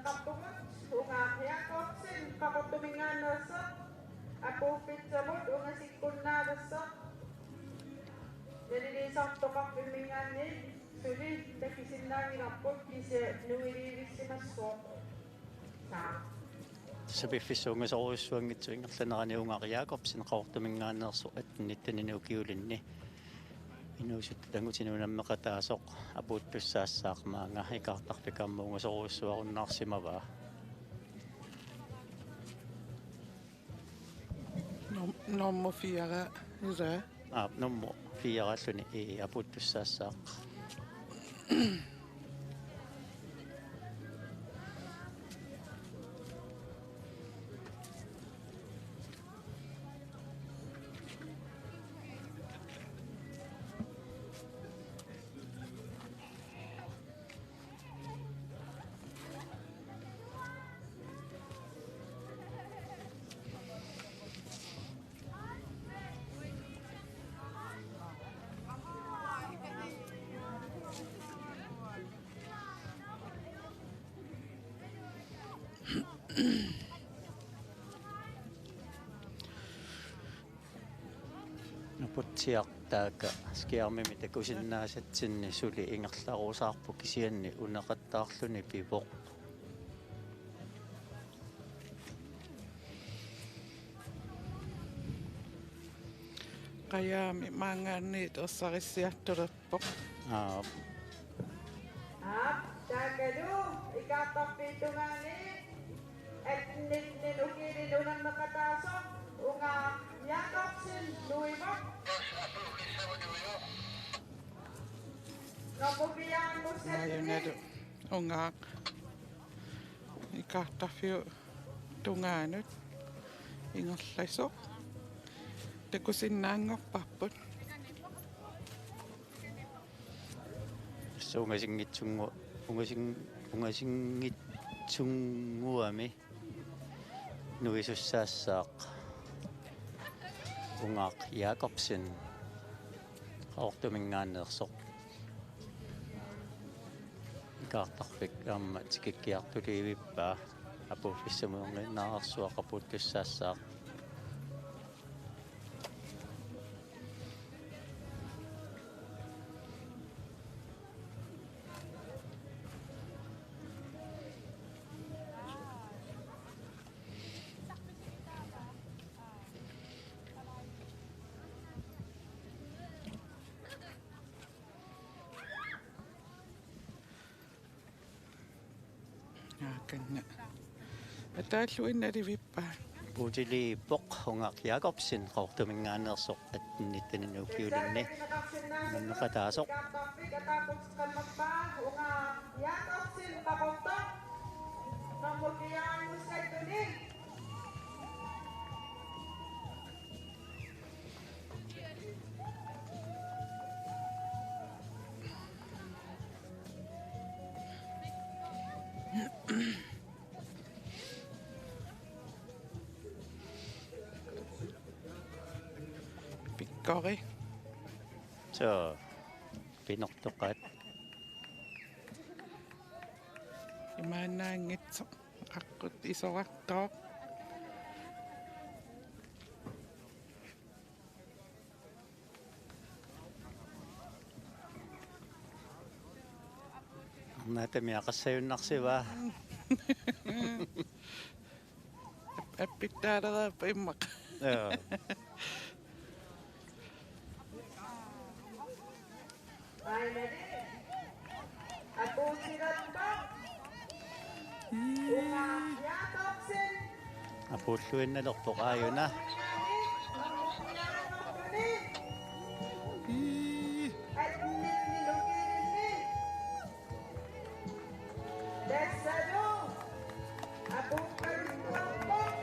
Ungaqiaqorsin qaqutumingaannersa apuupitsamut ungasikkunnaavassa nalilisartoqarpimmingaanni suli takisinnaagilarput kise nuiliivissimassuoq saa sapiffissuungasoruissuangitsu ingerlanerani ungariaqorpsin qaortumingaannersu atnittani ukiulinni inuusut tangutinuunammeqataasoq apuuttussaassaaqmaanga ikartarpikammuungasoruissuarunnaarsimavaa nommo fiara ida nummu 4 apuuttussaassaaq Putsiartaaka skiarmimi takusinnaasatsinni suli ingerlaruusaarpu kisianni uneqattaarluni pivoq qayaami maangaanniit ossarissiartulerpoq tagalu ikartarpiitungaani at ninukilin unang nakatasok, unga Jakobsen Luivo. Napubiyan mo sa Ngayon ungak. Ikahtafio tunganut. Ingollasok. Tekusinnangok papput. So ungasingitsunguami nuisussaassaaq ungaq Jakobsen qaortumingaanersoq ikaartarpik aamma tikikkiartuliivippaa apuuffissamuunginnаарsuaqaput tussaassaaq Kanna. Ataalluinnalivippaa. puutiliippoq ungaq Jakobsen qaortumingaanersoq atnittaninukiulinni nannaqataasoq Jakobsen pakotok. Napubiyan mo sa tunin. Pikkori. so pinortoqat Imaanaangitsoq. Qaqqut isorartoq. naatamiaqassayunnarsiva Appittaaleraappa immaq. Finally, apusirattoq. Unga Jakobsen. apulluinnalerpoq aayuna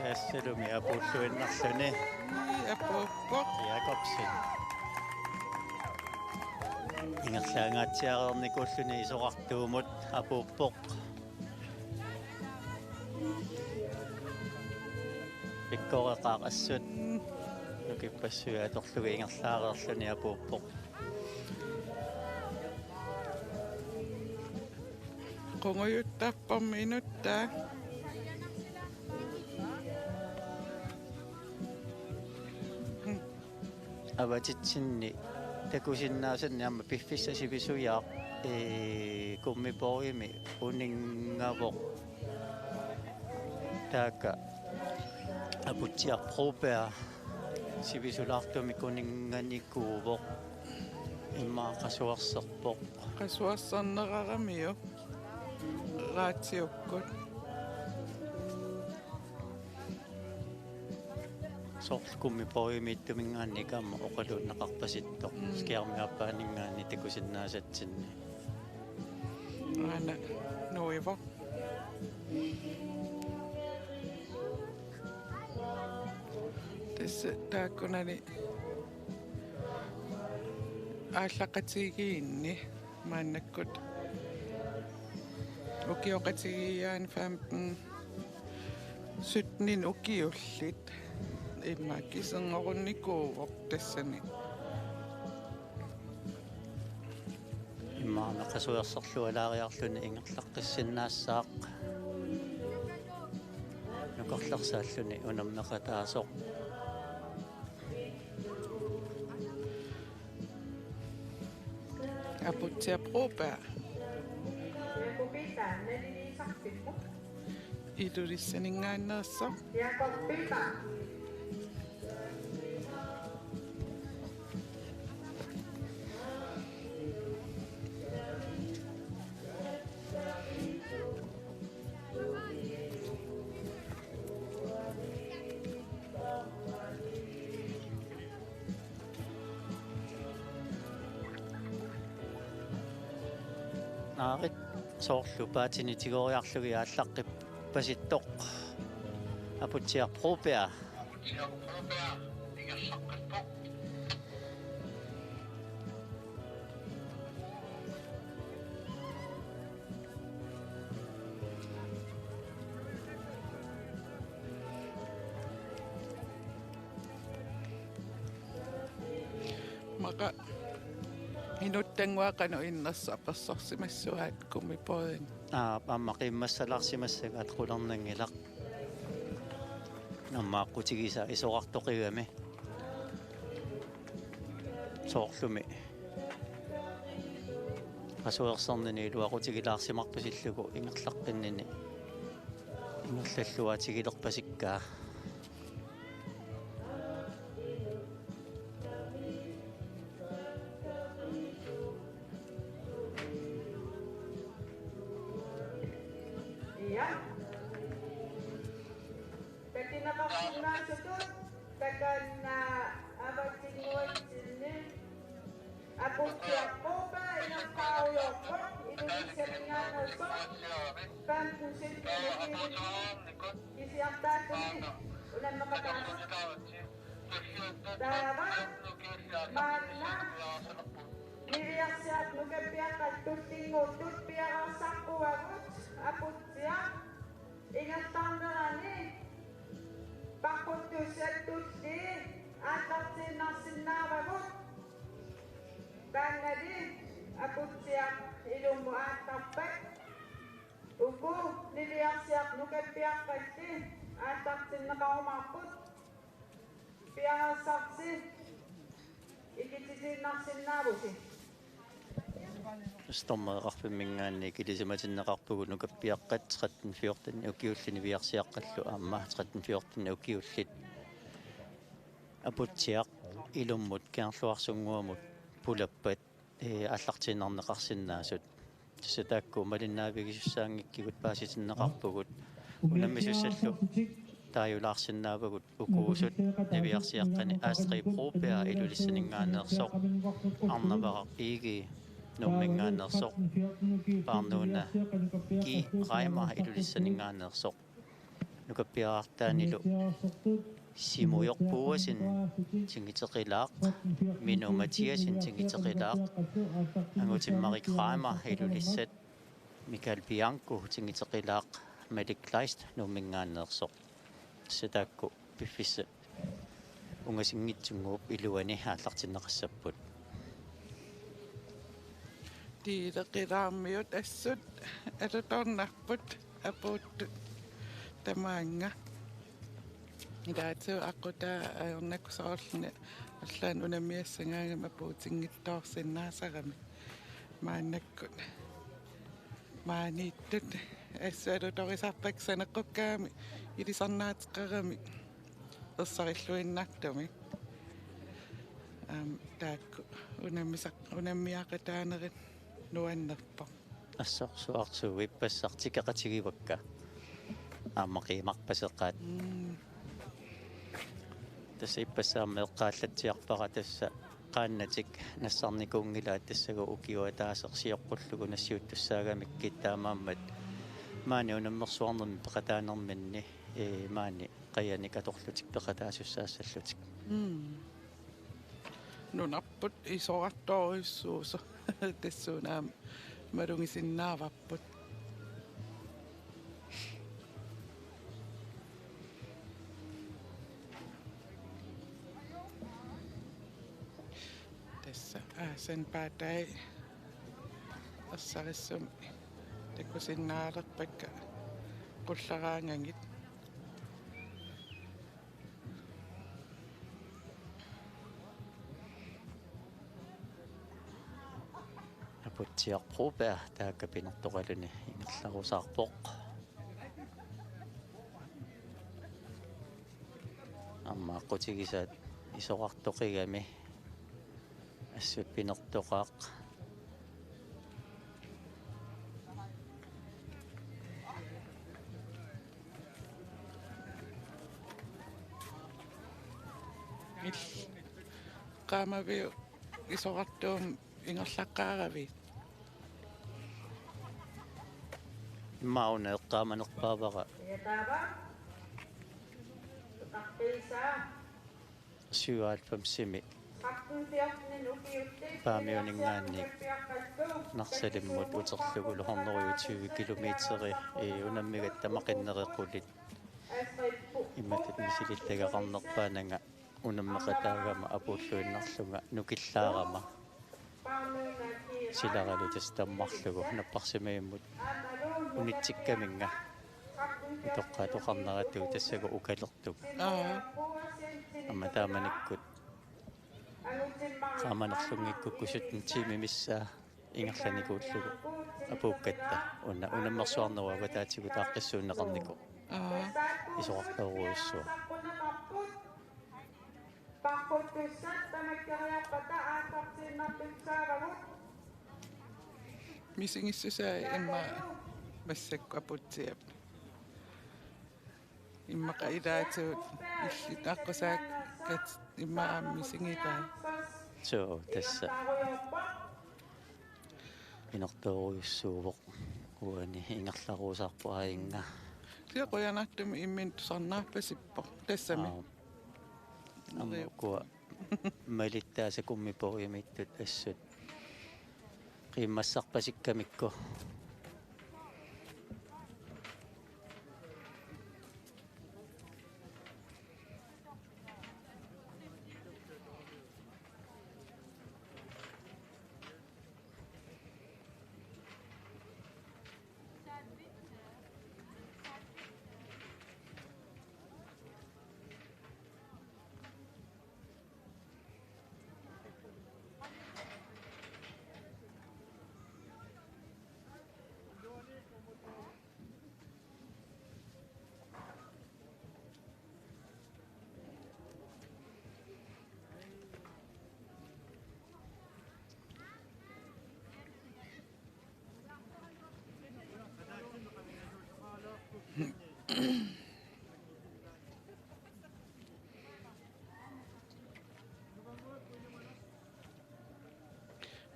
tassalumi apulluinnarsuni Apuppoq. Jakobsen ingerlaangaatsiareernikuulluni isoqartuumut apuuppoq pikkoreqaaqassut nukippassui atorlugi ingerlaareerluni apuuppoq Qunguyuttaapparmi inuttaa. avatitsinni takusinnaasanni amma piffissasivisuyaaq kummipoorimi uningavoq taaka aputsiarpruupea sivisulartumi kuninganikuuvoq immaaqasuarserpoq Qasuassarneraramiu. Raatsiukkut. sorkummipoorimi ittumingaanni kaamma oqaluunnaqarpasittoq skiarmiappaaninggaanni takusinnaasatsinni Ana nuivo. Tässä taakkunani ааллақатигиинни мааннаккут укиоқатигиаан фампен сутнин укиуллит имма кисенгорунникуувоқ тассани иммаамеқасуерсерлуалаариарлуни ингерлаққиссиннаассаақ нукорлерсааллуни унаммеқатаасоқ апутсиапруупаа Kupita, nalilisakit mo. илулиссанингааннерсо Kupita. aarit soorlu paatinitigooriarlugi aallaqqip pasittoq aputiarpropea Maka inuttangwaaqanu innassaqassarsimassuaat kumipoin. Ammaqimmassalarsimassagaat qularnangilaq nammaaqqutigisa isoqartoqigami soorlumi asuersarnini luaqutigilaarsimarpasillugu ingerlaqqinni ingerlalluatigilerpasikkaa Iya. Pwede nakapuna sa doon. Tagan na abagsinuan sinin. Apos siya po ba ilang tao yung po? Indonesia nga na so. Kanpusin ko isi ang tato ni. Ulan makapasok. Dapat mana diriyak siya at lugabiyak at tutingo tutbiyak ang sakko agot. Apos siya ingat taon na nani. Bakit to siya tuti at at sinasinawagot. Banga din, apos siya ilong mo at tapet. Ugo, niliyak siya lugabiyak kasi at at sinakahumapot. Piyang saksi, ikitisin ng sinabusi. Stormeerarpimmingaanni kilisamatinneqarpugu nukappiaqqat 1314 ukiullini viarsiaqqallu aamma 1314 ukiullit aputsiaq ilummut kiarluarsunguamut pulappat аллартиннарнеқарсинаасут сатаакку малиннаавигиссаангиккигут пааситиннеқарпугут унаммисуссаллу тааюлаарсинаавагут укуусут навиарсиаққани аастри пропеа илулиссанингаанеерсоқ арнаваqa иги нуммингаанеерсоқ парнуна ки райма илулиссанингаанеерсоқ нукаппиаартаанилу симуйорпуасин тингитеқилаақ мину матиасин тингитеқилаақ ангутиммарик райма илулиссат микал бианко тингитеқилаақ медик лайст нуммингаанеерсоқ сатаакку пиффисса унгасингитсунгууп илуани ааллартиннеқассаппут Tiileqiraammiut assut alutornarput apuuttut tamaanga idaatsu aquta ajornakusoorluni allaan unammiassangaangama puutinngittoorsinnaasarami maannakkut maaniittut assu alutorisarpaksaneqqukkaami ilisarnaatiqarami ersarilluinnartumi taakku unammiaqataanerit nuannerpo ассорсуарсуу виппассартикеқатигивакка ааммақимарпасеққаат тасса иппассааммеэққааллатсиарпара тасса qaannatик нассарникуунгилаат тассагу укиуа таасерсиоққуллугу нассиут туссаагамик киттаамааммат маани унаммерсуарнерми пеқатаанерминни маани қаяни каторлутик пеқатаасуссаассаллутик nunarput isoartorissuuso tassuunaam malungisinnaavapput tassa aasan paatai assarissum takusinnaalerpakka qullaraangangit апутсиарпропаа тааккапинэртоқалуни ингерларусаарпоқ аммааққутигисаат исоқартоқигами ассут пинертоқаақ qaamaviu isoqartuum ingerlaqqaaravit Mauna eqqaamaneqpaavaqa Yataba. Takpisa. syuaalpamsimi Hakkuntiaqnin ukiutti. paamiuningaanni narsalimut uterlugulu horneriu 20 kilometeri unammigat tamaqinnereqqulit иматат мисилиллаагақарнерпаанага унаммеқатаагама апууллуиннарлунга нукиллаарама силаралу тастаммарлугу наппарсимаиммут унитсиккаминга тоққатоқарнератуу тассагу укалертук амма тааманиккут qaamanerlungikkukkusutun tiimimissаа ингерланикууллугу апууккатта унаммерсуарнеруага таатигу тааққиссууннеқарнику исоқартауруиссуа Misingissusai imma massakku aputiap. Imma qailaatuut illitaqqasaak kat imma misingipaa. соо тасса инертооруйуссууоқ уани ингерларуусаарпу аинга Tiaqoyanartumi immin tusarnaarpasippo tassami. аммукуа малиттаасакуммипоримиттут ассут qimmassarpasikkамикку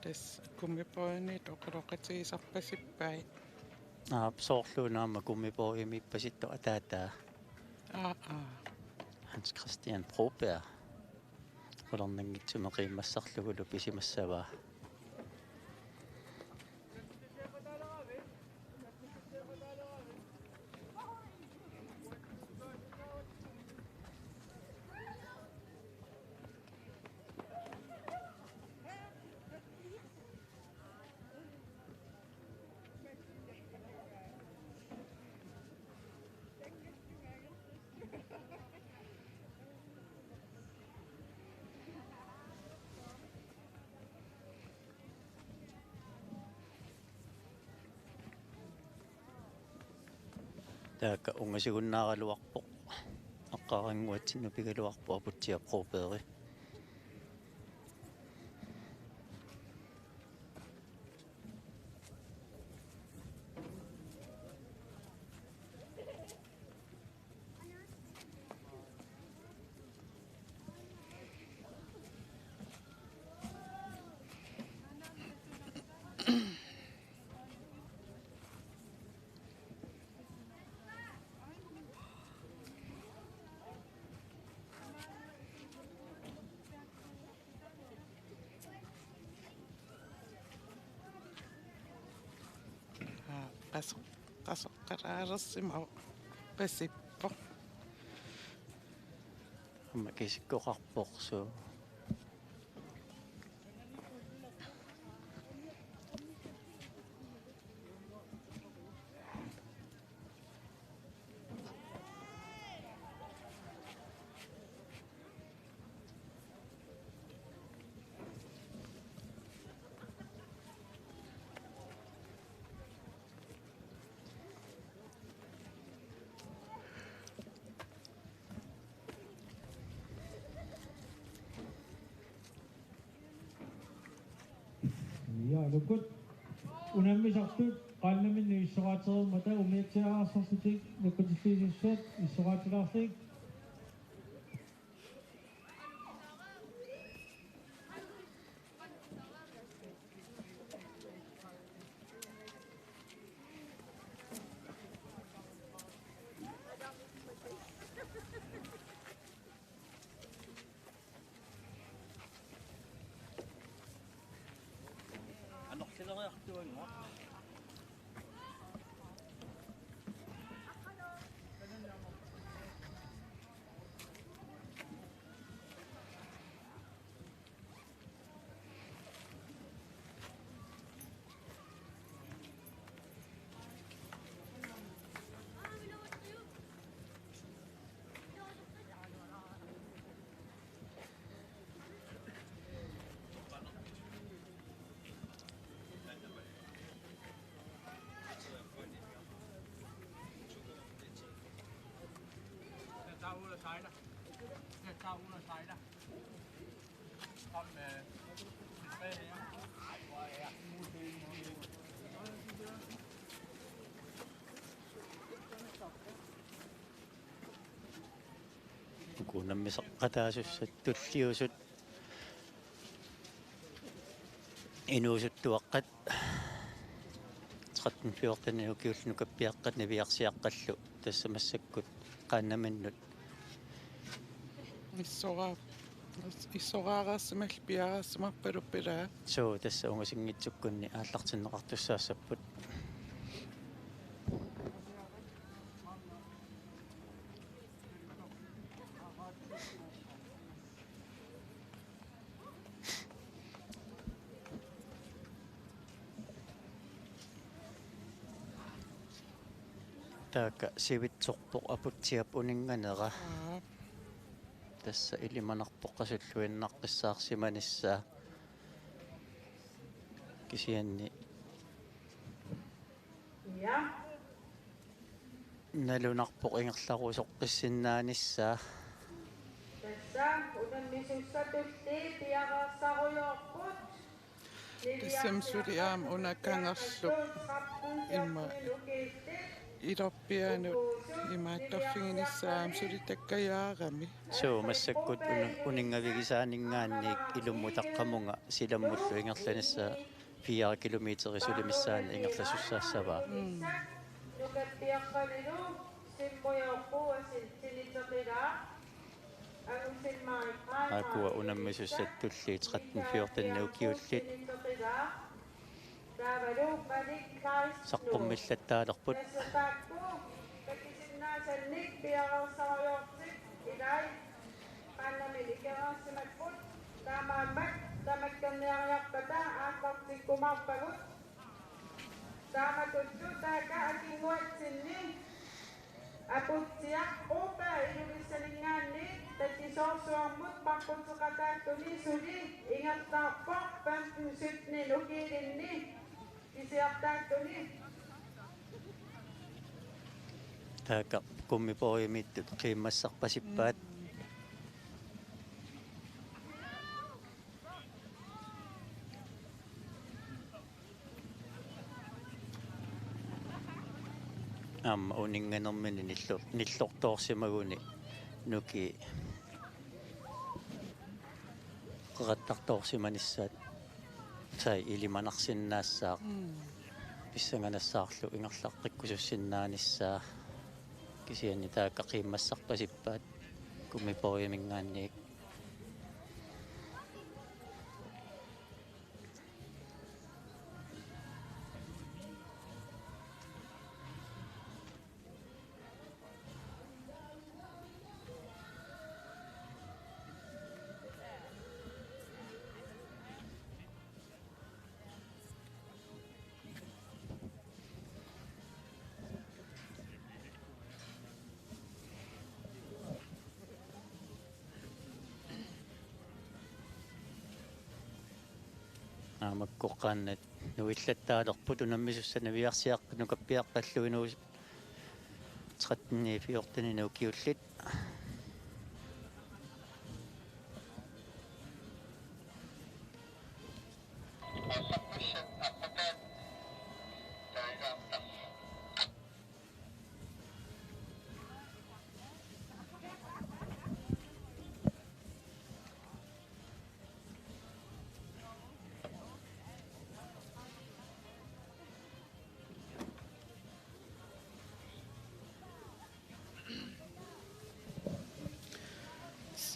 Tas kummipoini toqaloqatigisarpasippai. soorluunaama kummiporimipasittu ataataa Hans Christian Broberg qolornangitsume qimmassarlugulu pisimassavaa таaka унгасигуннааралуарпоқ аққарангуатсинну пигалуарпу апутсиа Broberg Qasoqqaraarersimau pasippo. amma kisikkoqarpoq suu Ja, lukut. Unammi sartut qallaminnu issoqaaterimmata umiatsiaraarsorlutik lukutifiilissuat issoqaatilaarlik Kunammi saqqataasussat tulliusut inuusuttuaqqat qatn fiortani ukiullunu kappiaqqat naviarsiaqqallu tassamassakut qaannaminnut Issoraarassamal piarassamarpaluppiraa soo tassa ungasingitsukkunni aallartinneqartussaassapпут taaka sivitsorpoq aputiap uninganera tassa ilimanarpoq qasulluinnaqqissaarsimanissaa kisianni Ja. nalunarpoq ingerlarusoqqissinnaanissaa Tässä unamisussatulli piaqarsarujorput. Tissamsuliaam unakangerlu imma ilorpianut imaattorfiginissaam sulitakkayaarami soo massakkut uningavigisaaningaanniik ilumutaqqamunga silammullu ingerlanissaa 4 kilometeri sulimissaani ingerlasussaassavaa Nukappiaqqalilu simmuyorpu asiltiliteqigaa anusilmaariqqaa akua unammisussattulliit 13 ukiullit taavalu manikkaris saqqummillattaalerput Nassataakku kakisinnaasannik piaqarsarujortik ilai qaannamil ikeraarsimakput taamaammak tamakkanniariarpata aaqartikkumarpagut taamatuttu taaka akinguatsinni aputsiaq upa ilulissalingaanni tattisoorsuarmut parqutseqataakkuni suli ingertaarpoq pamsutni nukiilinni kisiartaakkuni taaka kummipoimittut qiimmassarpasippaat amma uninganermini nillortoorsimaguni nuki qeqattartoorsimanissaat sai ilimanarsinnaassaaq pissanganassаарlu ingerlaqqikkusussinnaanисsaa kisianni taaka qiimmassarpasippaat kummipoimingaanniik amakkoqaannat nuillattaalerput unammisussannaviarsiaqqnu kappiaqqalluinuus 13 ukiullit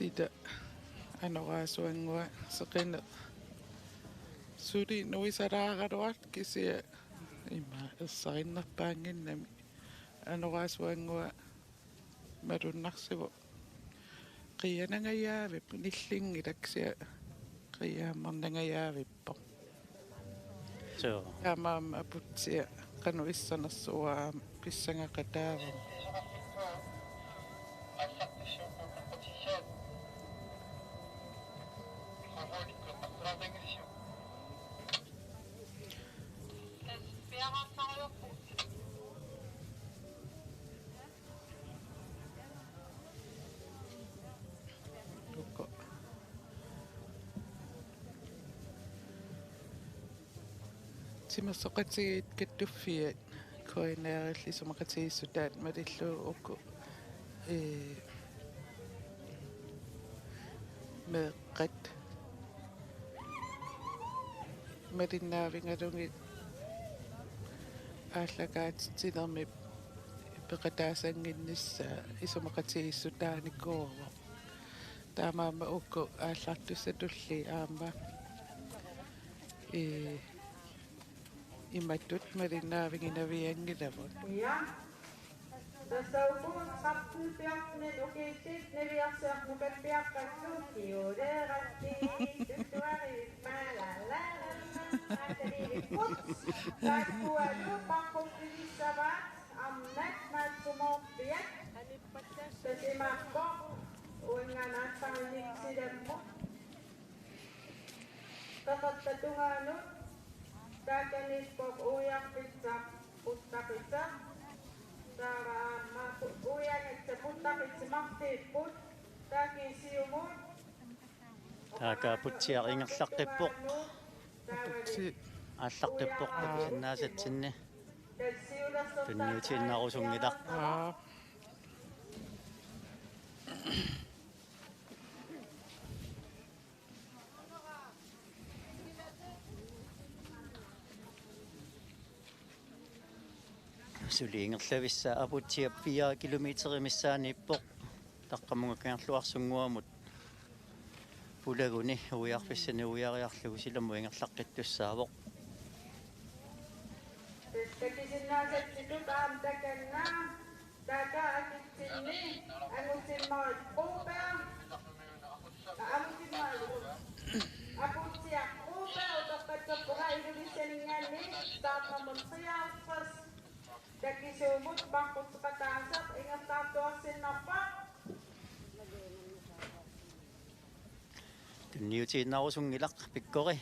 sida anoraasuangua seqina Suri nui saraagaruat kisia ima issarinnarpaanginnami anorasuangua malunnarsivu qianangayaavip nillingilaksia qiaammarnangayaavippo So, amaama aputsia qanu issanersuaam pissangaqataavam ukko timersoqatigiit kattuffiat koinaerillisumaqatigissutat malillu ukku meeqqat malinnaavingallungit ааллакаатитсинерми пеқатаасангиннissaa исумақатигиссутааниккуурво таамаама укку ааллартуссатулли аама имматтут малиннаавингинавиангиlavut Ja. Tässä on puhut sappupiaknen okeisit neviasiakmukat piakkaslukiuderatti tyttuari kuts taikkuelu pakkokivissavat ammet matsumoppijat tesimakko uingan atsanniksidemmu takattatunganut takennispok ujakpitsa puttakitsa ujanitsa puttakitsi mahtiipput takisiumut таакаапутсиа ингерлаққиппоқ апутси ааллаққиппоқ пакисиннаасатсинни тунниутииннарусунгилақ сулиингерлависса апутсиа 4 километеримиссаанииппоқ таққамунгаккаарлуарсунгуамут пулагуни уиарфиссани уиариарлугу силамму ингерлаққиттуссаавоқ takisinnaasatsikut aamtakanna takaakitsinni angusimmaat quupea aputsia quupea utoqqatsappuga ilulissaninganni taaqamulsiaarfas takisuumut paqqutqataasaq ingertaartuarsinnarpa тунниутииннарусунгилақ пиккори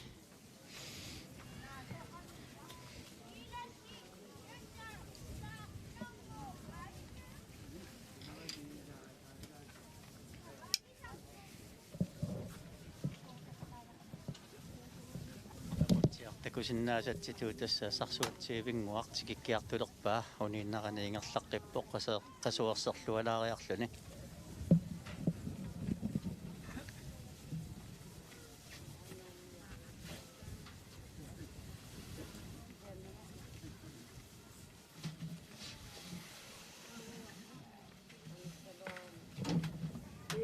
такусиннаасатситуу тасса сарсуатсиивингуартикиккиартулерпаа унииннарани ингерлаққиппоқ қасуерсерлуалаариарлуни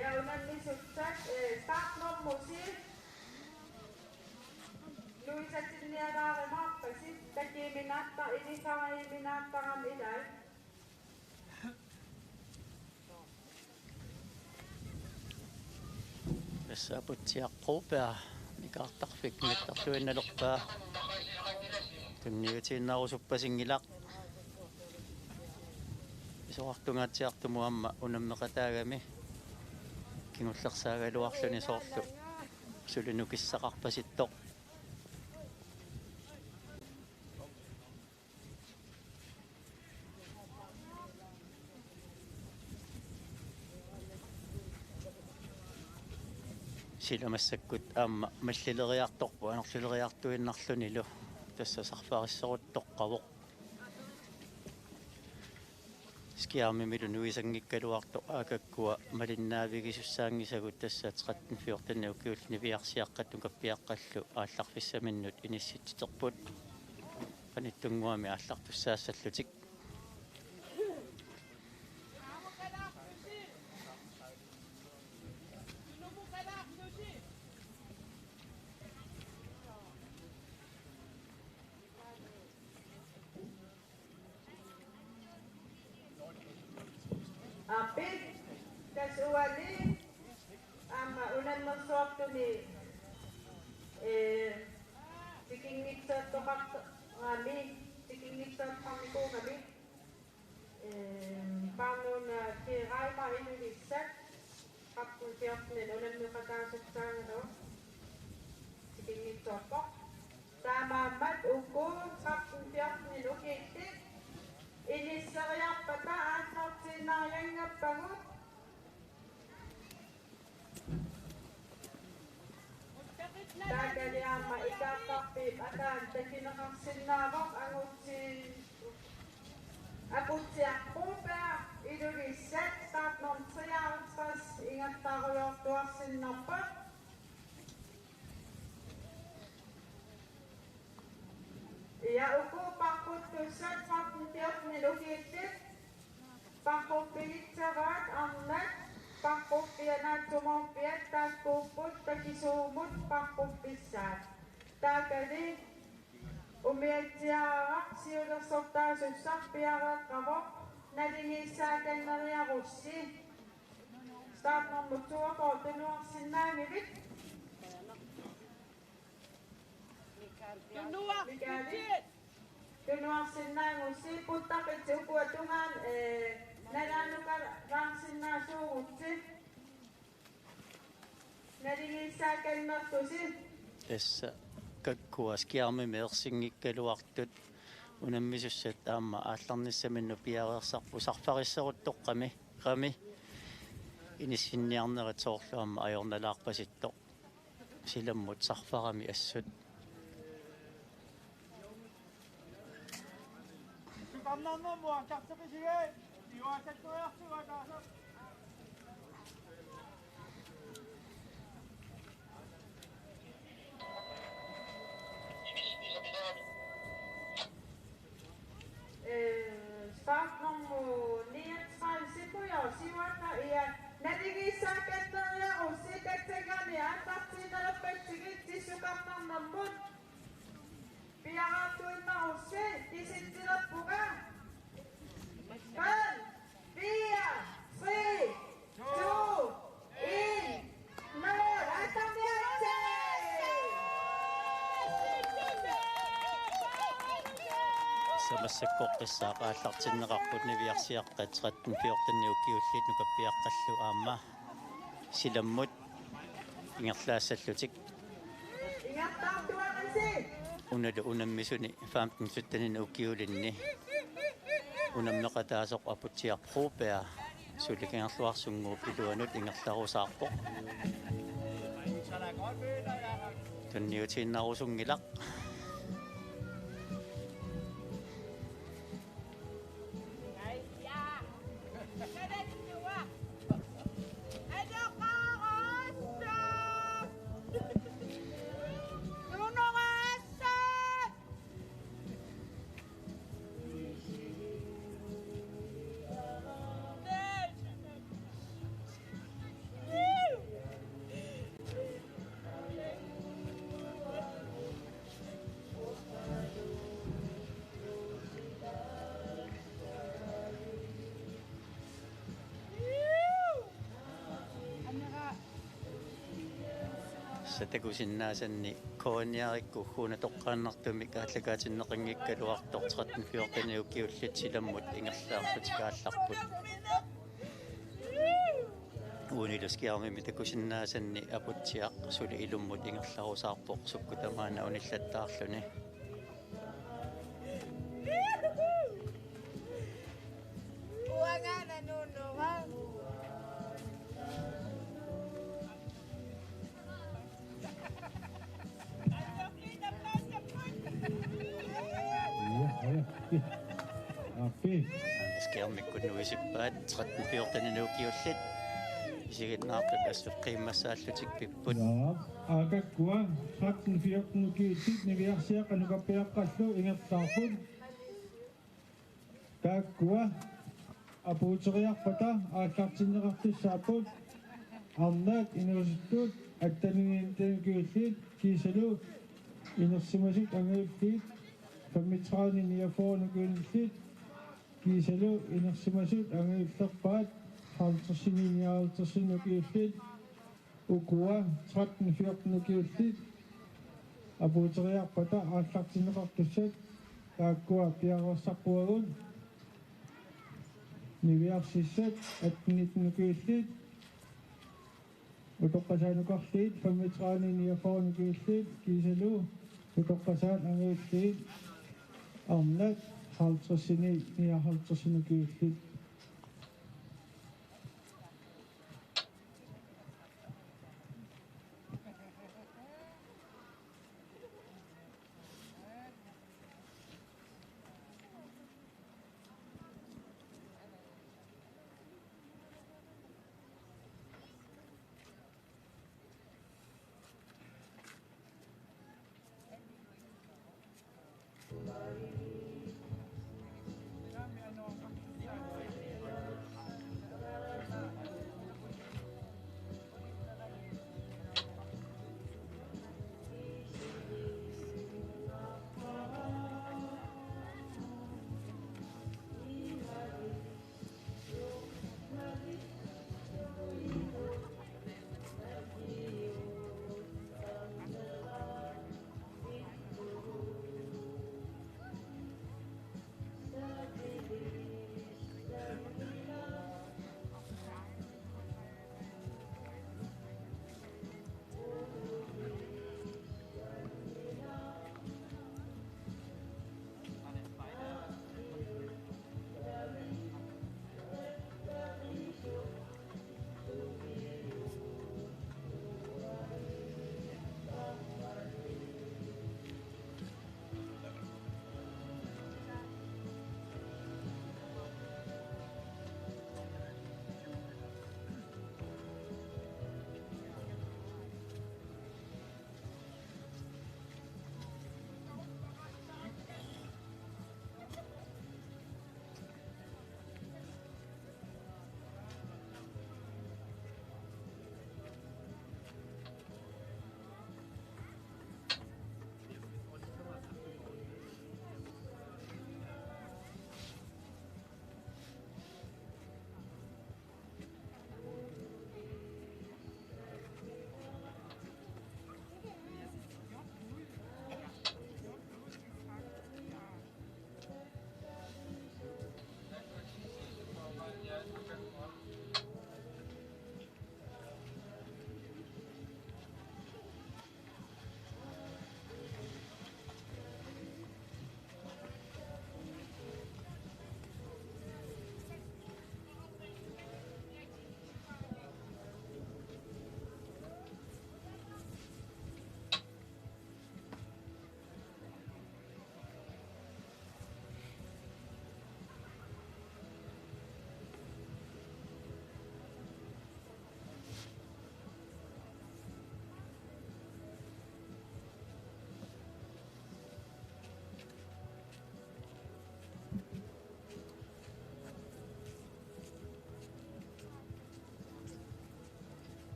ja unannisutsak startnummusil luisatsinniaraarimaarpasit takiminatta ilisaraiminattaram ilal тассаапутсиаққуупаа микаартарфик миттарлуинналерпаа тунниутииннарусуппасингилақ исоартунгаатсиартумуамма унаммеқатаагами кингуллерсаагалуарлуни соорлу сулинукиссақарпаситтоқ силамассаккут аама маллилериарторпу анерлилериартуиннарлунилу тасса сарфаариссеруттоққавоқ скиармимилу нуисангиккалуарто аакаккуа малиннаавигисуссаангисагут тасса 13-14 укиуллни виарсиаққаттун каппиаққаллу аалларфиссаминнут инисситситерпут паниттунгуами ааллартуссаассаллутик Apit, kasuwali, unan mo swap to ni siking mixer to kak ngami, siking mixer kami ko ngami. Paano na kiray pa ino ni set, kapag tiyap nila, unan mo katasok sa ano, siking mixer po. Tama mat uko, kapag tiyap nila, kitik. Inisaryak pata at sinayang nga pangot. Dagali ang maikakapip at ang takinakang sinawak ang utsi ako pa iduriset start ng sayang pas ingat ako yung tuwa sinapat. Iya uko pakot kusat pakutiyot nilugitit pakupit sarat ang net pakupit na tumopit takupot takisumot pakupisat takali umiyagtiyarak siyo na sokta susak piyarak kawak nalingisakan na niya kusi start ng mutuwa ko tinuwang sinangibit Tunuang sinang usi puta kecil kuatungan narano ka rang sinaso usi naringisakan na tusi. Tässä kakkuas kiamme mersingikkelu-artut unammisusset aamma aallarnissa minnu piareersarpu sarfarisseruttoqqami qami inissinniarnerit soorluamma ajornalaarpasittoq silammut sarfarami assut. Start nummer 39 på jag siwata iya nadigisakan na ya usikat segani atak sinala peksigit sisukat ng nambut piyakatuin na usi isit sila puka 5 4 3 2 1 0 atang diatse Samassaqqoqqissaa qaallartinneqarput niviarsiaqqat 13-14 nukappiaqqallu aamma silammut ingerlaassallutik unalu unammisuni 15-17 ukkiulinni unammeqataasoq aputiarpruupea sulikingerluarsunguup iluanut ingerlarusaarpoq tunniutiinnarusunngilaq Takusinnaasanni kooniarikkuuna toqqaannartumik aallakaatinneqinngikkaluartoq 13-14 ukkiullit silammut ingerlaarput kaallarput uuniluskiarmimi takusinnaasanni aputsiaq suli ilummut ingerlarusaarpoq sukkutamaana unillattaarluni uangana nunuga Skiarmikkunnuisippaat 13-14 ukkiullit isigitnaartut assuqqiimmassaallutik pipput akakkua 13-14 ukkiullit niviarsiaq anukappiaqqallu ingertaarput kakkua apuuteriarpata aallartinneqartissaaput arnaat inuusittut attaniintanukiullit kiisalu inersimasut anguullit 35-49 kiisalu inersimasut anguullerpaat халтерсининниаралтерсинукиуллит укуа 13-14 апуутериарпата ааллартинеқартуссат тааккуа пиарерсарпуагун нивиарсиссат атнитнукиуллит утоққасаанукарлиит фамитраанинниафоонукиуллит кисалу утоққасаан ангиуллиит арнат халтерсини ниахалтерсинукиуллит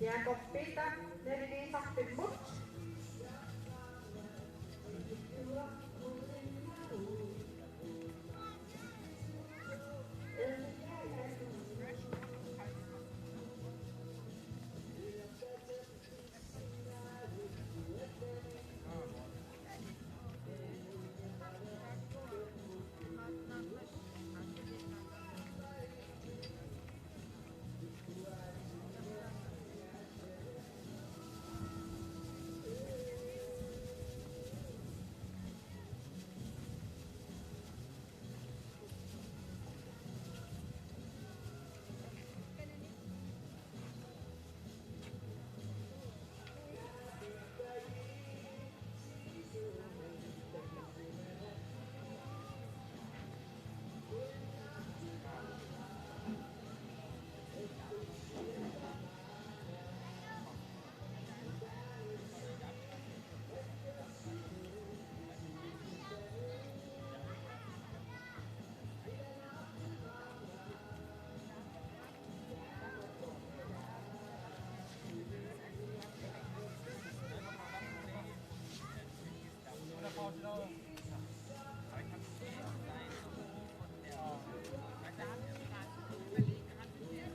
Jakob Peter, nalilisak pimbot.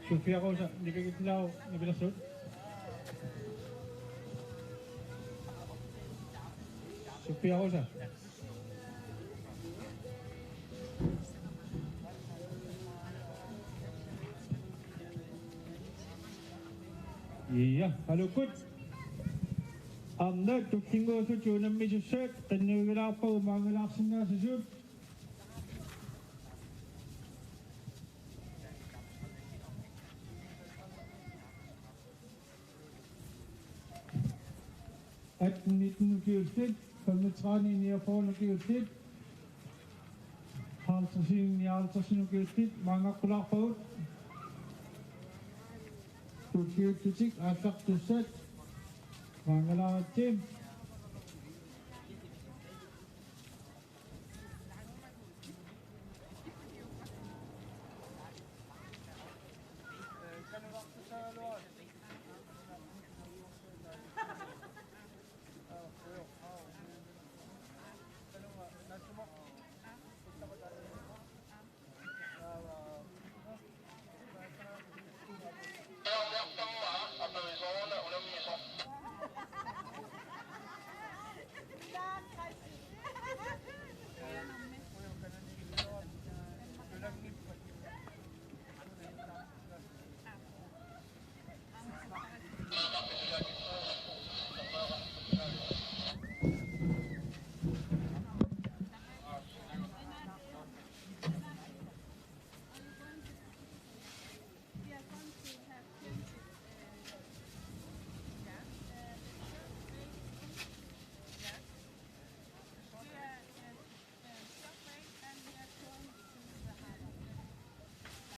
Sofia Rosa, hindi ka kitlaw, nabilasod. Sofia Rosa. Iya, halukot. Amnat, tuktinggo sa tiyunang may susat, tanigala pa, umangalaksin na sa sud. At 1980, Palmetrani niyafonogiltit, haltasinogiltit, mga kulakpaut, tukirtitik, atak tusat, mga lahat